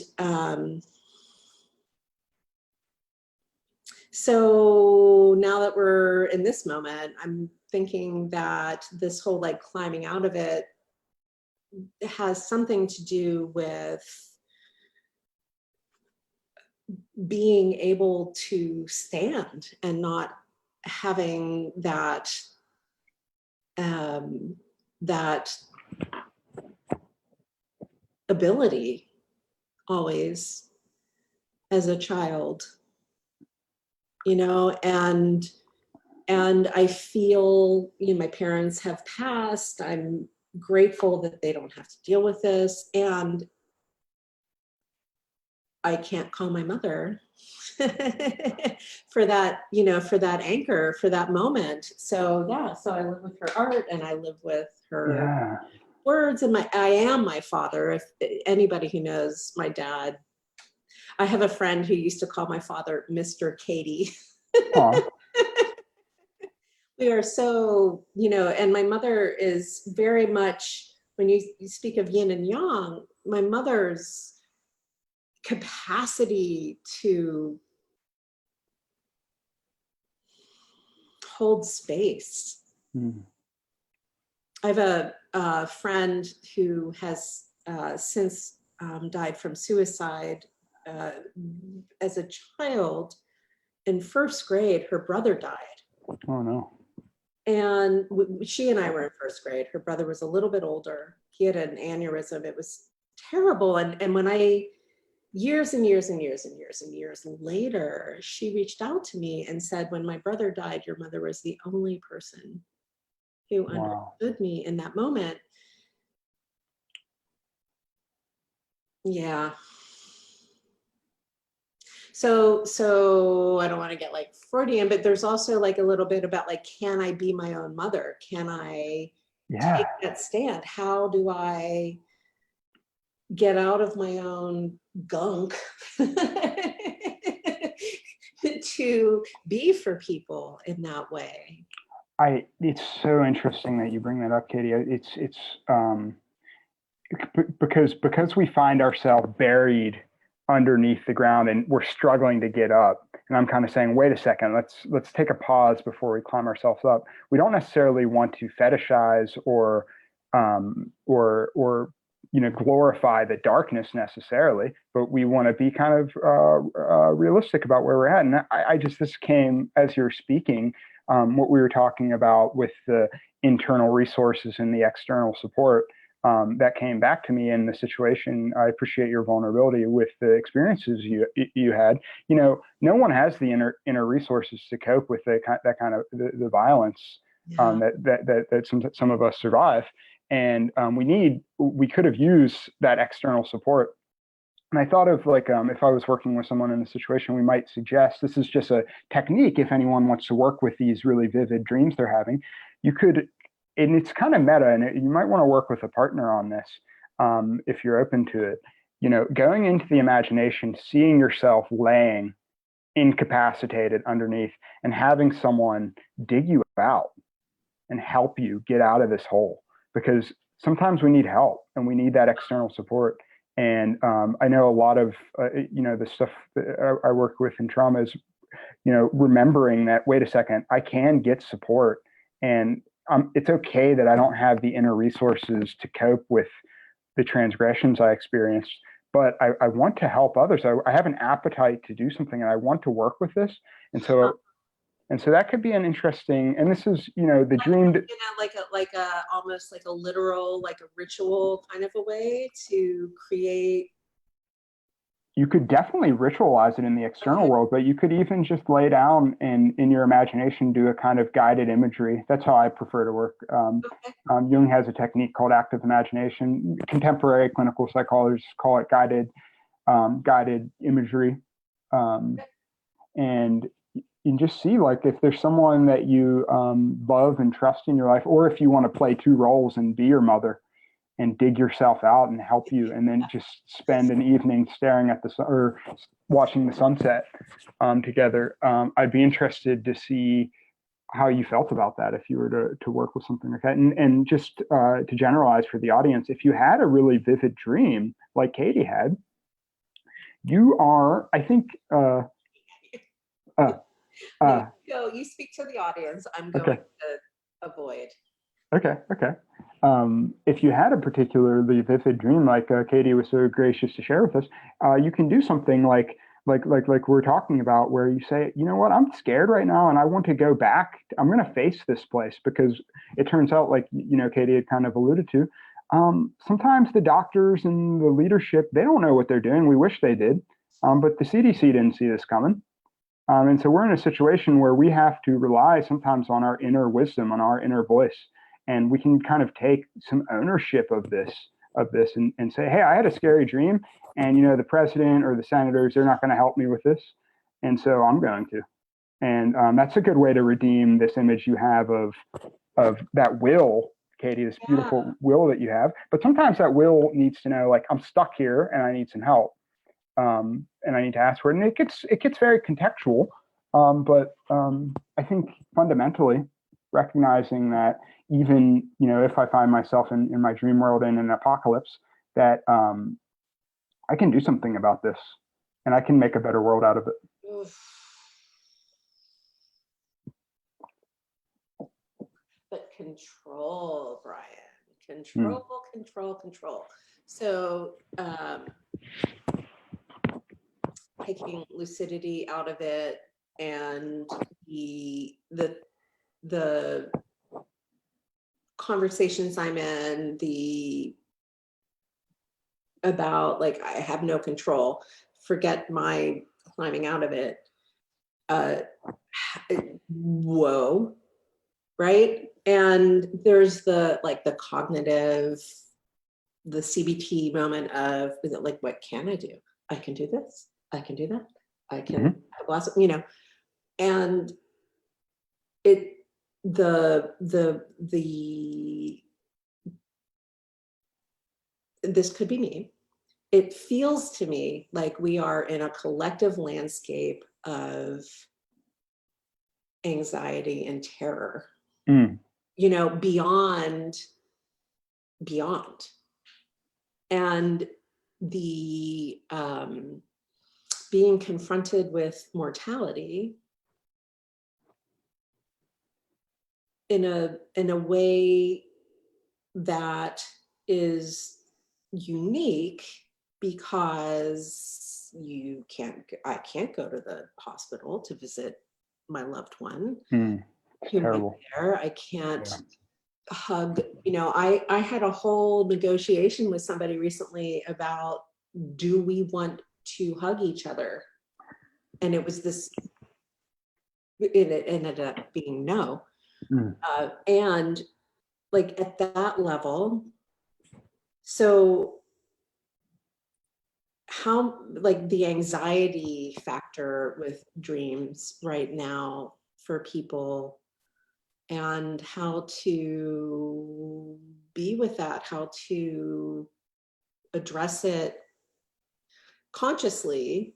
so now that we're in this moment, I'm thinking that this whole like climbing out of it has something to do with being able to stand and not having that ability always as a child, and I feel, my parents have passed. I'm grateful that they don't have to deal with this, and I can't call my mother for that, for that anchor, for that moment. So I live with her art, and I live with her words, and I am my father. If anybody who knows my dad, I have a friend who used to call my father Mr. Katie. Aw. We are so, and my mother is very much, when you speak of yin and yang, my mother's capacity to hold space. I have a friend who has since died from suicide. As a child, in first grade, her brother died. Oh, no. And she and I were in first grade. Her brother was a little bit older. He had an aneurysm. It was terrible. And when years and years and years and years and years later, she reached out to me and said, when my brother died, your mother was the only person who understood me in that moment. Yeah. So I don't want to get like Freudian, but there's also like a little bit about like, can I be my own mother? Can I take that stand? How do I get out of my own gunk to be for people in that way? It's so interesting that you bring that up, Katie. It's because we find ourselves buried underneath the ground and we're struggling to get up. And I'm kind of saying, wait a second, let's take a pause before we climb ourselves up. We don't necessarily want to fetishize or glorify the darkness necessarily, but we want to be kind of realistic about where we're at. And this came as you're speaking, what we were talking about with the internal resources and the external support. That came back to me in the situation. I appreciate your vulnerability with the experiences you had. No one has the inner resources to cope with that kind of the violence that some of us survive, and we could have used that external support. And I thought of like if I was working with someone in a situation, we might suggest, this is just a technique. If anyone wants to work with these really vivid dreams they're having, you could. And it's kind of meta, and you might want to work with a partner on this if you're open to it. Going into the imagination, seeing yourself laying incapacitated underneath and having someone dig you out and help you get out of this hole. Because sometimes we need help and we need that external support. And I know a lot of, the stuff that I work with in trauma is, remembering that, wait a second, I can get support. And it's okay that I don't have the inner resources to cope with the transgressions I experienced, but I want to help others. I have an appetite to do something, and I want to work with this. And so that could be an interesting. And this is, the dream. Like a almost like a literal, like a ritual kind of a way to create. You could definitely ritualize it in the external world, but you could even just lay down and in your imagination do a kind of guided imagery. That's how I prefer to work. Jung has a technique called active imagination. Contemporary clinical psychologists call it guided imagery. And you just see, like, if there's someone that you love and trust in your life, or if you want to play two roles and be your mother and dig yourself out and help you, and then just spend an evening staring at the sun or watching the sunset together. I'd be interested to see how you felt about that if you were to work with something like that. And just to generalize for the audience, if you had a really vivid dream like Katie had, you are, I think, no, you speak to the audience. I'm going to avoid. Okay. If you had a particularly vivid dream, like Katie was so gracious to share with us, you can do something like we're talking about, where you say, you know what, I'm scared right now, and I want to go back. I'm going to face this place, because it turns out, like Katie had kind of alluded to, sometimes the doctors and the leadership, they don't know what they're doing. We wish they did, but the CDC didn't see this coming. And so we're in a situation where we have to rely sometimes on our inner wisdom, on our inner voice. And we can kind of take some ownership of this and say, hey, I had a scary dream, and the president or the senators, they're not going to help me with this, and so I'm going to. And that's a good way to redeem this image you have of that will, Katie, this beautiful will that you have. But sometimes that will needs to know, like, I'm stuck here and I need some help, and I need to ask for it. And it gets very contextual. But I think fundamentally recognizing that even, if I find myself in my dream world in an apocalypse, that I can do something about this and I can make a better world out of it. But control, Brian, control. So taking lucidity out of it, and the conversations I'm in, about like, I have no control, forget my climbing out of it. Whoa, right? And there's the cognitive, the CBT moment of, is it like, what can I do? I can do this, I can do that, I can have a glass of, and this could be me. It feels to me like we are in a collective landscape of anxiety and terror, beyond. And the being confronted with mortality in a way that is unique, because I can't go to the hospital to visit my loved one who might be there. I can't hug. I had a whole negotiation with somebody recently about, do we want to hug each other? And it was this, it ended up being no. And like at that level, so how, like, the anxiety factor with dreams right now for people, and how to be with that, how to address it consciously,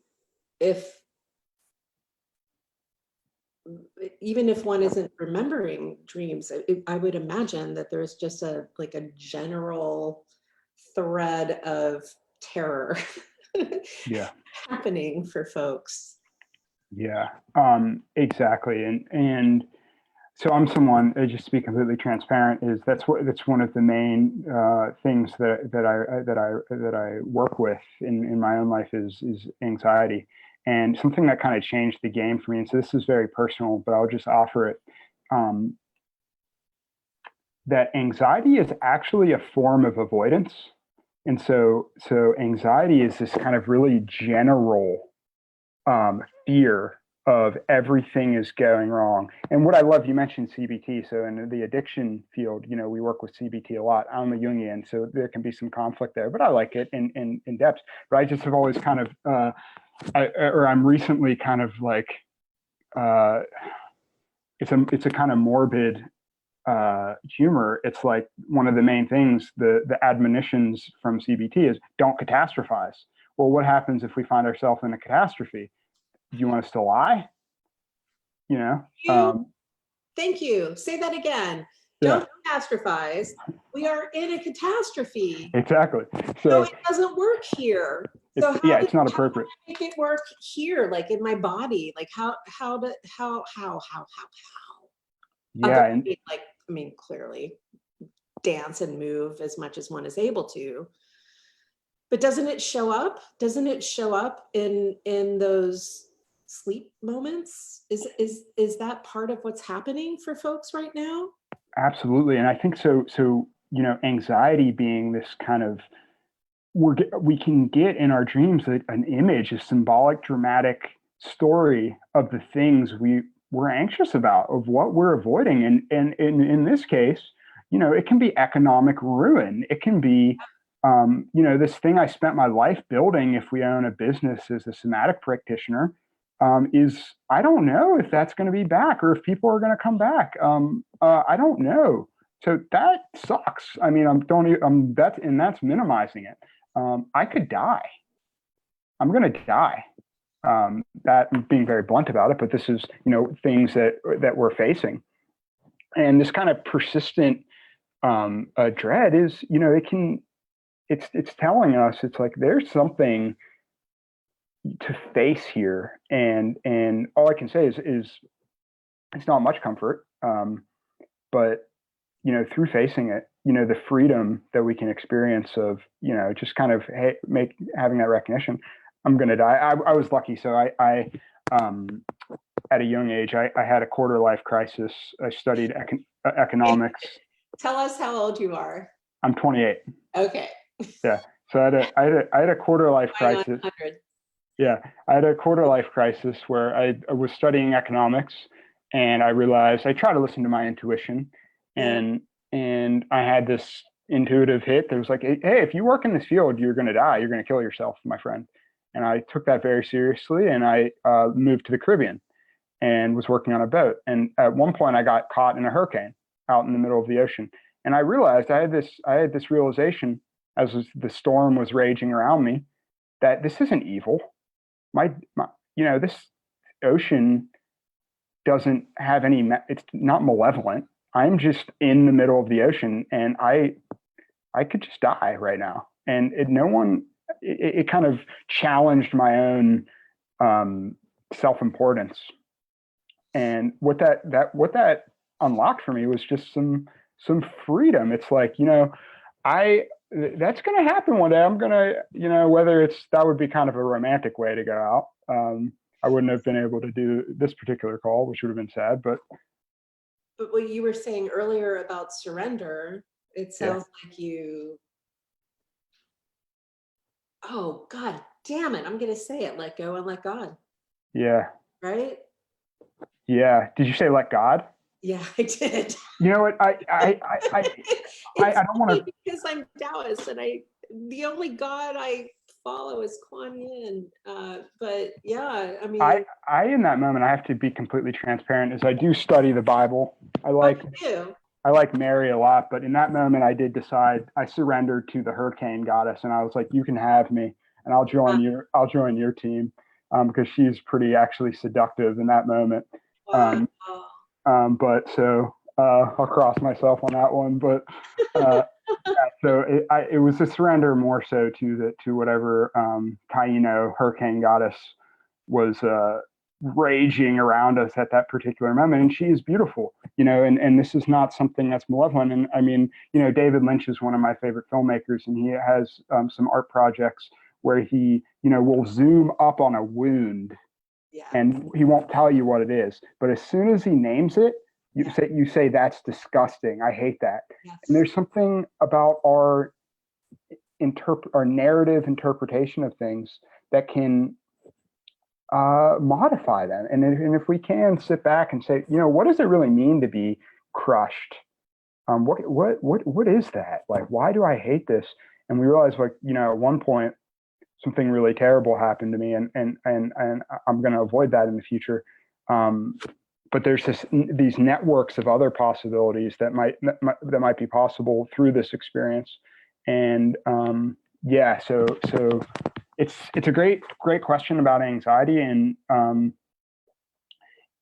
even if one isn't remembering dreams. I would imagine that there's just a general thread of terror happening for folks. Exactly. And so I'm someone, just to be completely transparent, that's one of the main things that I work with in my own life is anxiety. And something that kind of changed the game for me, and so this is very personal, but I'll just offer it, that anxiety is actually a form of avoidance. And so anxiety is this kind of really general fear of everything is going wrong. And what I love, you mentioned CBT. So in the addiction field, we work with CBT a lot. I'm a Jungian, so there can be some conflict there, but I like it in depth. But I just have always kind of, I'm recently kind of like, it's a kind of morbid humor. It's like one of the main things, the admonitions from CBT is don't catastrophize. Well, what happens if we find ourselves in a catastrophe? Do you want us to lie? Thank you. Say that again. Don't catastrophize. We are in a catastrophe. Exactly. So it doesn't work here. It's not appropriate. How do I make it work here, like in my body? Like how? Yeah. Clearly dance and move as much as one is able to. But doesn't it show up? Doesn't it show up in those sleep moments? Is that part of what's happening for folks right now? Absolutely. And I think so, anxiety being this kind of, we can get in our dreams an image, a symbolic, dramatic story of the things we're anxious about, of what we're avoiding. And in this case, it can be economic ruin. It can be, this thing I spent my life building, if we own a business as a somatic practitioner, is, I don't know if that's going to be back or if people are going to come back. I don't know. So that sucks. I mean, that's minimizing it. I could die. I'm going to die. that I'm being very blunt about it, but this is, things that we're facing. And this kind of persistent dread is, it's telling us, it's like there's something to face here, and all I can say is it's not much comfort, but through facing it, the freedom that we can experience of, just kind of having that recognition. I'm going to die. I was lucky. So I at a young age, I had a quarter life crisis. I studied economics. Tell us how old you are. I'm 28. Okay. Yeah. So I had a quarter life crisis. Yeah. I had a quarter life crisis where I was studying economics, and I realized I tried to listen to my intuition, and I had this intuitive hit that was like, hey, if you work in this field, you're going to die. You're going to kill yourself, my friend. And I took that very seriously, and I moved to the Caribbean and was working on a boat. And at one point, I got caught in a hurricane out in the middle of the ocean. And I realized I had this realization as the storm was raging around me, that this isn't evil. This ocean doesn't have it's not malevolent. I'm just in the middle of the ocean, and I could just die right now. And it kind of challenged my own self-importance. And what that unlocked for me was just some freedom. It's like, that's going to happen one day. I'm going to, whether that would be kind of a romantic way to go out. I wouldn't have been able to do this particular call, which would have been sad, but what you were saying earlier about surrender, it sounds like you, oh, God damn it, I'm going to say it, let go and let God. Yeah. Right? Yeah. Did you say let God? Yeah, I did. You know what? I don't want to, because I'm Taoist, and the only God I follow is Kuan Yin. But yeah, I mean, I in that moment, I have to be completely transparent, as I do study the Bible. I like Mary a lot, but in that moment, I did decide, I surrendered to the hurricane goddess, and I was like, you can have me, and I'll join your team, because she's pretty actually seductive in that moment. Wow. But so I'll cross myself on that one. But so it was a surrender more so to whatever Taino hurricane goddess was raging around us at that particular moment. And she is beautiful, and this is not something that's malevolent. And I mean, David Lynch is one of my favorite filmmakers, and he has some art projects where he, will zoom up on a wound. Yeah. And he won't tell you what it is, but as soon as he names it, you say that's disgusting. I hate that. Yes. And there's something about our narrative interpretation of things that can modify them. And if we can sit back and say, what does it really mean to be crushed? What is that? Like, why do I hate this? And we realize, like, at one point, something really terrible happened to me, and I'm going to avoid that in the future. But there's these networks of other possibilities that might be possible through this experience. And so it's a great question about anxiety, and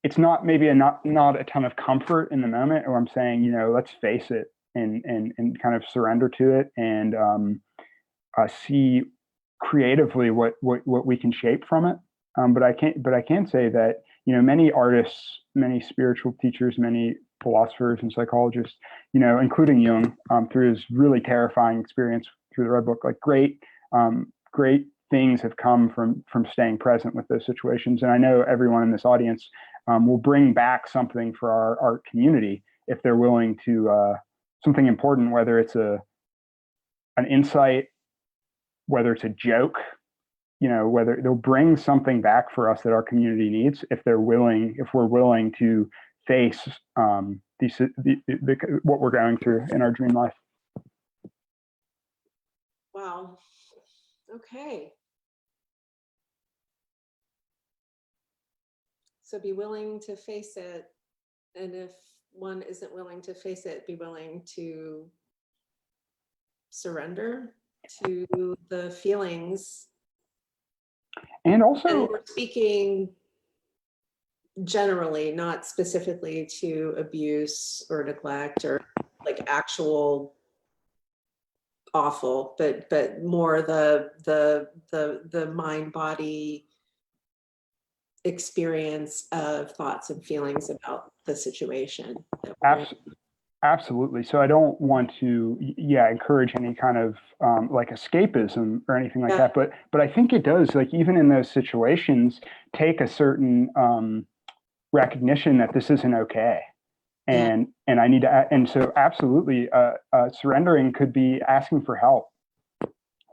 it's not a ton of comfort in the moment, or I'm saying, let's face it and kind of surrender to it, and see creatively what we can shape from it. But I can say that, many artists, many spiritual teachers, many philosophers and psychologists, including Jung, through his really terrifying experience through the Red Book, like great things have come from staying present with those situations. And I know everyone in this audience will bring back something for our art community if they're willing to, something important, whether it's an insight, whether it's a joke, whether they'll bring something back for us that our community needs, if we're willing to face what we're going through in our dream life. Wow. Okay. So be willing to face it. And if one isn't willing to face it, be willing to surrender to the feelings And also, and we're speaking generally, not specifically to abuse or neglect or like actual awful, but more the mind body experience of thoughts and feelings about the situation that we're in. Absolutely. So I don't want to, encourage any kind of like escapism or anything like that. But I think it does, like even in those situations, take a certain recognition that this isn't okay, and I need to. And so absolutely, surrendering could be asking for help,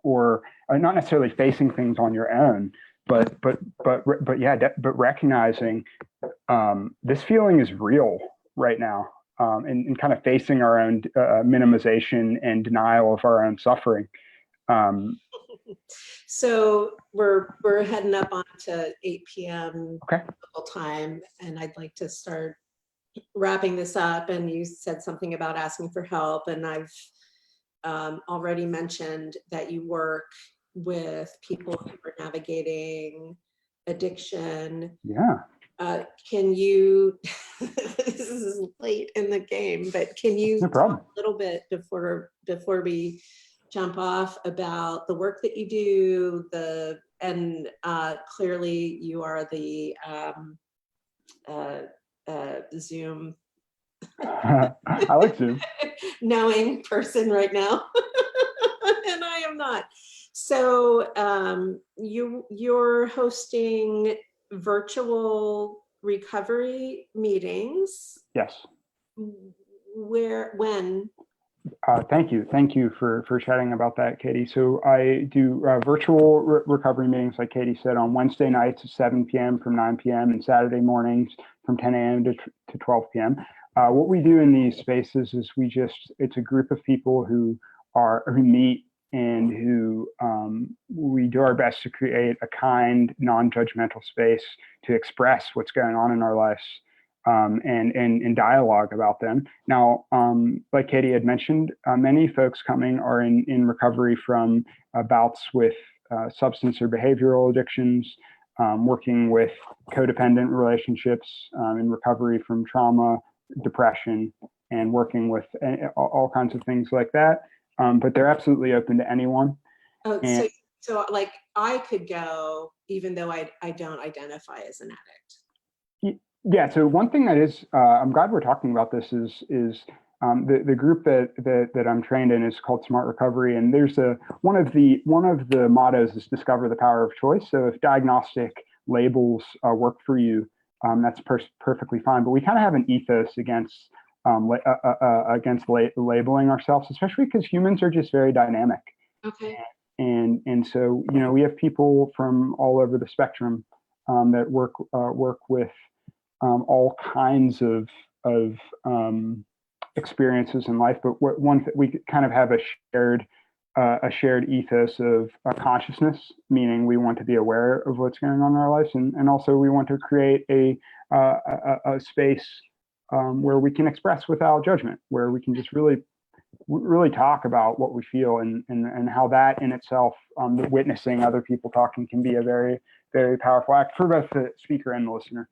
or not necessarily facing things on your own, but recognizing this feeling is real right now. And kind of facing our own minimization and denial of our own suffering. So we're heading up on to 8 p.m. local time, and I'd like to start wrapping this up. And you said something about asking for help, and I've already mentioned that you work with people who are navigating addiction. Yeah. Can you, this is late in the game, but can you talk a little bit before we jump off about the work that you do, and clearly you are the Zoom. I like Zoom. Knowing person right now, and I am not. So you're hosting virtual recovery meetings. Yes. When? Thank you for chatting about that, Katie. So I do virtual recovery meetings, like Katie said, on Wednesday nights at 7 p.m. from 9 p.m. and Saturday mornings from 10 a.m. to 12 p.m. What we do in these spaces is it's a group of people who meet and who we do our best to create a kind, non-judgmental space to express what's going on in our lives. And dialogue about them. Now, like Katie had mentioned, many folks coming are in recovery from bouts with substance or behavioral addictions, working with codependent relationships, in recovery from trauma, depression, and working with all kinds of things like that. But they're absolutely open to anyone. Oh, so like I could go even though I don't identify as an addict. Yeah. So one thing that is, I'm glad we're talking about this is the group that I'm trained in is called Smart Recovery, and there's one of the mottos is discover the power of choice. So if diagnostic labels work for you, that's perfectly fine. But we kind of have an ethos against labeling ourselves, especially because humans are just very dynamic. Okay. And so we have people from all over the spectrum that work with all kinds of experiences in life, but we kind of have a shared ethos of consciousness, meaning we want to be aware of what's going on in our lives, and also we want to create a space where we can express without judgment, where we can just really talk about what we feel, and how that in itself, witnessing other people talking, can be a very, very powerful act for both the speaker and the listener.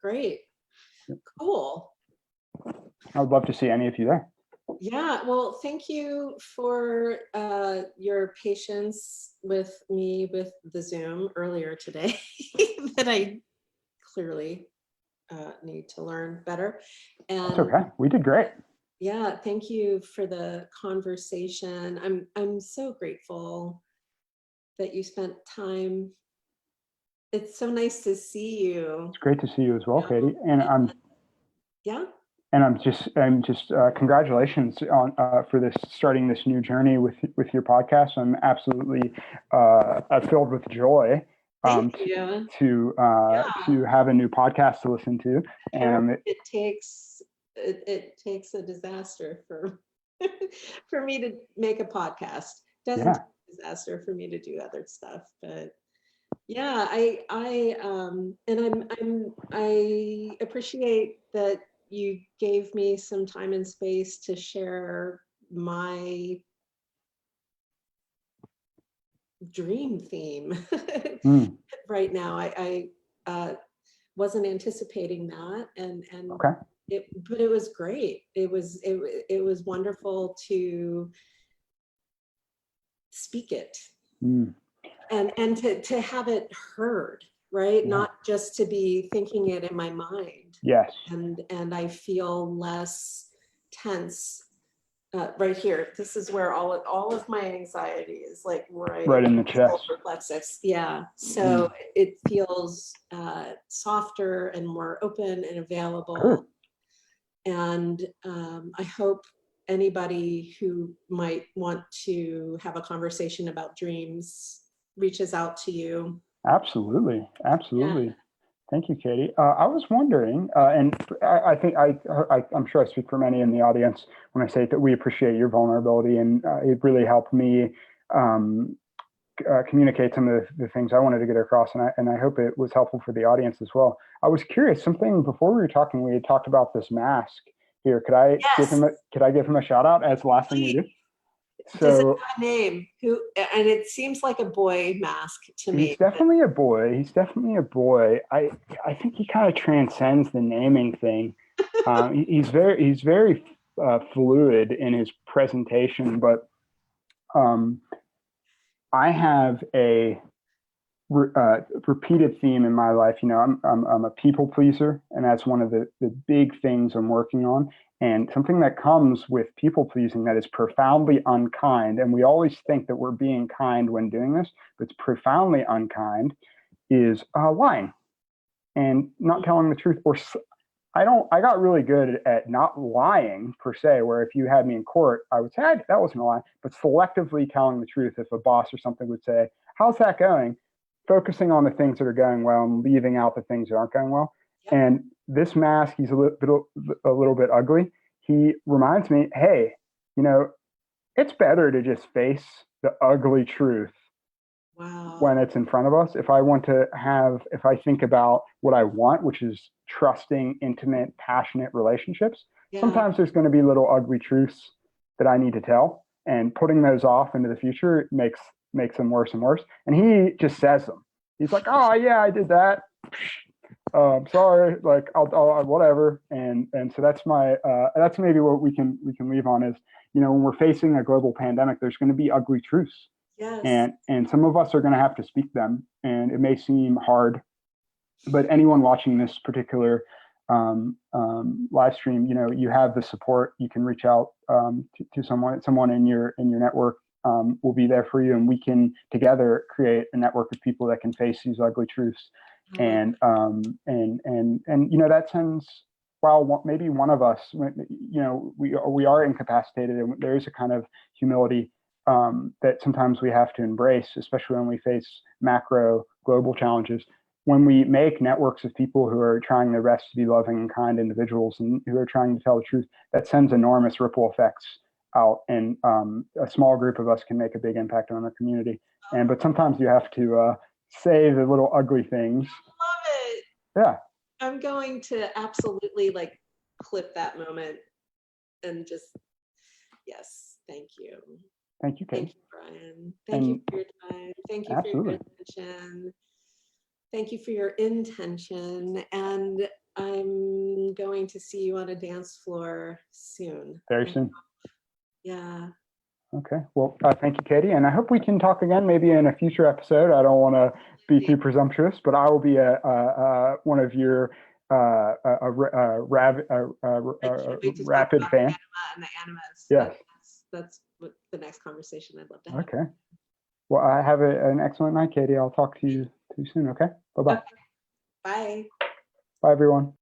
Great. Cool. I would love to see any of you there. Yeah, well, thank you for your patience with me with the Zoom earlier today that I clearly need to learn better. And that's okay. We did great. Yeah, thank you for the conversation. I'm so grateful that you spent time. It's so nice to see you. It's great to see you as well, Katie. And I'm just congratulations on for starting this new journey with your podcast. I'm absolutely filled with joy to have a new podcast to listen to. And it takes a disaster for for me to make a podcast. Doesn't take a disaster for me to do other stuff, but yeah, I appreciate that you gave me some time and space to share my dream theme Mm. right now. I wasn't anticipating that, and Okay. but it was great. It was wonderful to speak it, Mm. and to have it heard, right? Yeah. Not just to be thinking it in my mind. Yes. And I feel less tense. Right here, this is where all of my anxiety is, like Right in the chest. solar plexus. Yeah, so it feels softer and more open and available. Good. And I hope anybody who might want to have a conversation about dreams reaches out to you. Absolutely. Absolutely. Yeah. Thank you, Katie. I was wondering, and I think I'm sure I speak for many in the audience when I say that we appreciate your vulnerability, and it really helped me communicate some of the things I wanted to get across, and I hope it was helpful for the audience as well. I was curious, something before we were talking, we had talked about this mask here. Could I give him a shout out as the last thing we do? Does it So have a name? Who? And it seems like a boy mask to me. he's definitely a boy. He's definitely a boy. I think he kind of transcends the naming thing. He's very fluid in his presentation, but I have a repeated theme in my life. You know, I'm a people pleaser, and that's one of the big things I'm working on. And something that comes with people pleasing that is profoundly unkind, and we always think that we're being kind when doing this, but it's profoundly unkind, is lying and not telling the truth. Or I got really good at not lying per se, where if you had me in court, I would say that wasn't a lie, but selectively telling the truth. If a boss or something would say, "How's that going?" Focusing on the things that are going well and leaving out the things that aren't going well. Yep. And this mask, he's a little bit ugly. He reminds me, hey, you know, it's better to just face the ugly truth. Wow. When it's in front of us. If I think about what I want, which is trusting, intimate, passionate relationships, sometimes there's going to be little ugly truths that I need to tell, and putting those off into the future makes them worse and worse. And he just says them. He's like, "Oh yeah, I did that. Sorry, like I'll whatever." And so that's that's maybe what we can leave on is, you know, when we're facing a global pandemic, there's going to be ugly truths. Yes. And some of us are going to have to speak them, and it may seem hard, but anyone watching this particular live stream, you know, you have the support. You can reach out to someone in your network will be there for you, and we can together create a network of people that can face these ugly truths. And you know, that sends, while maybe one of us, you know, we are incapacitated, and there is a kind of humility that sometimes we have to embrace, especially when we face macro global challenges. When we make networks of people who are trying their best to be loving and kind individuals and who are trying to tell the truth, that sends enormous ripple effects out. And a small group of us can make a big impact on our community. But sometimes you have to say the little ugly things. I love it. Yeah. I'm going to absolutely like clip that moment and just, yes, thank you. Thank you, Kate. Thank you, Brian. Thank you for your time. Thank you for your attention. Thank you for your intention. And I'm going to see you on a dance floor soon. Very soon. Yeah. Okay. Well, thank you, Katie. And I hope we can talk again, maybe in a future episode. I don't want to be too presumptuous, but I will be one of your rapid fans. And the animas. Yes. That's what the next conversation I'd love to have. Okay. Well, I have an excellent night, Katie. I'll talk to you soon. Okay. Bye-bye. Okay. Bye. Bye, everyone.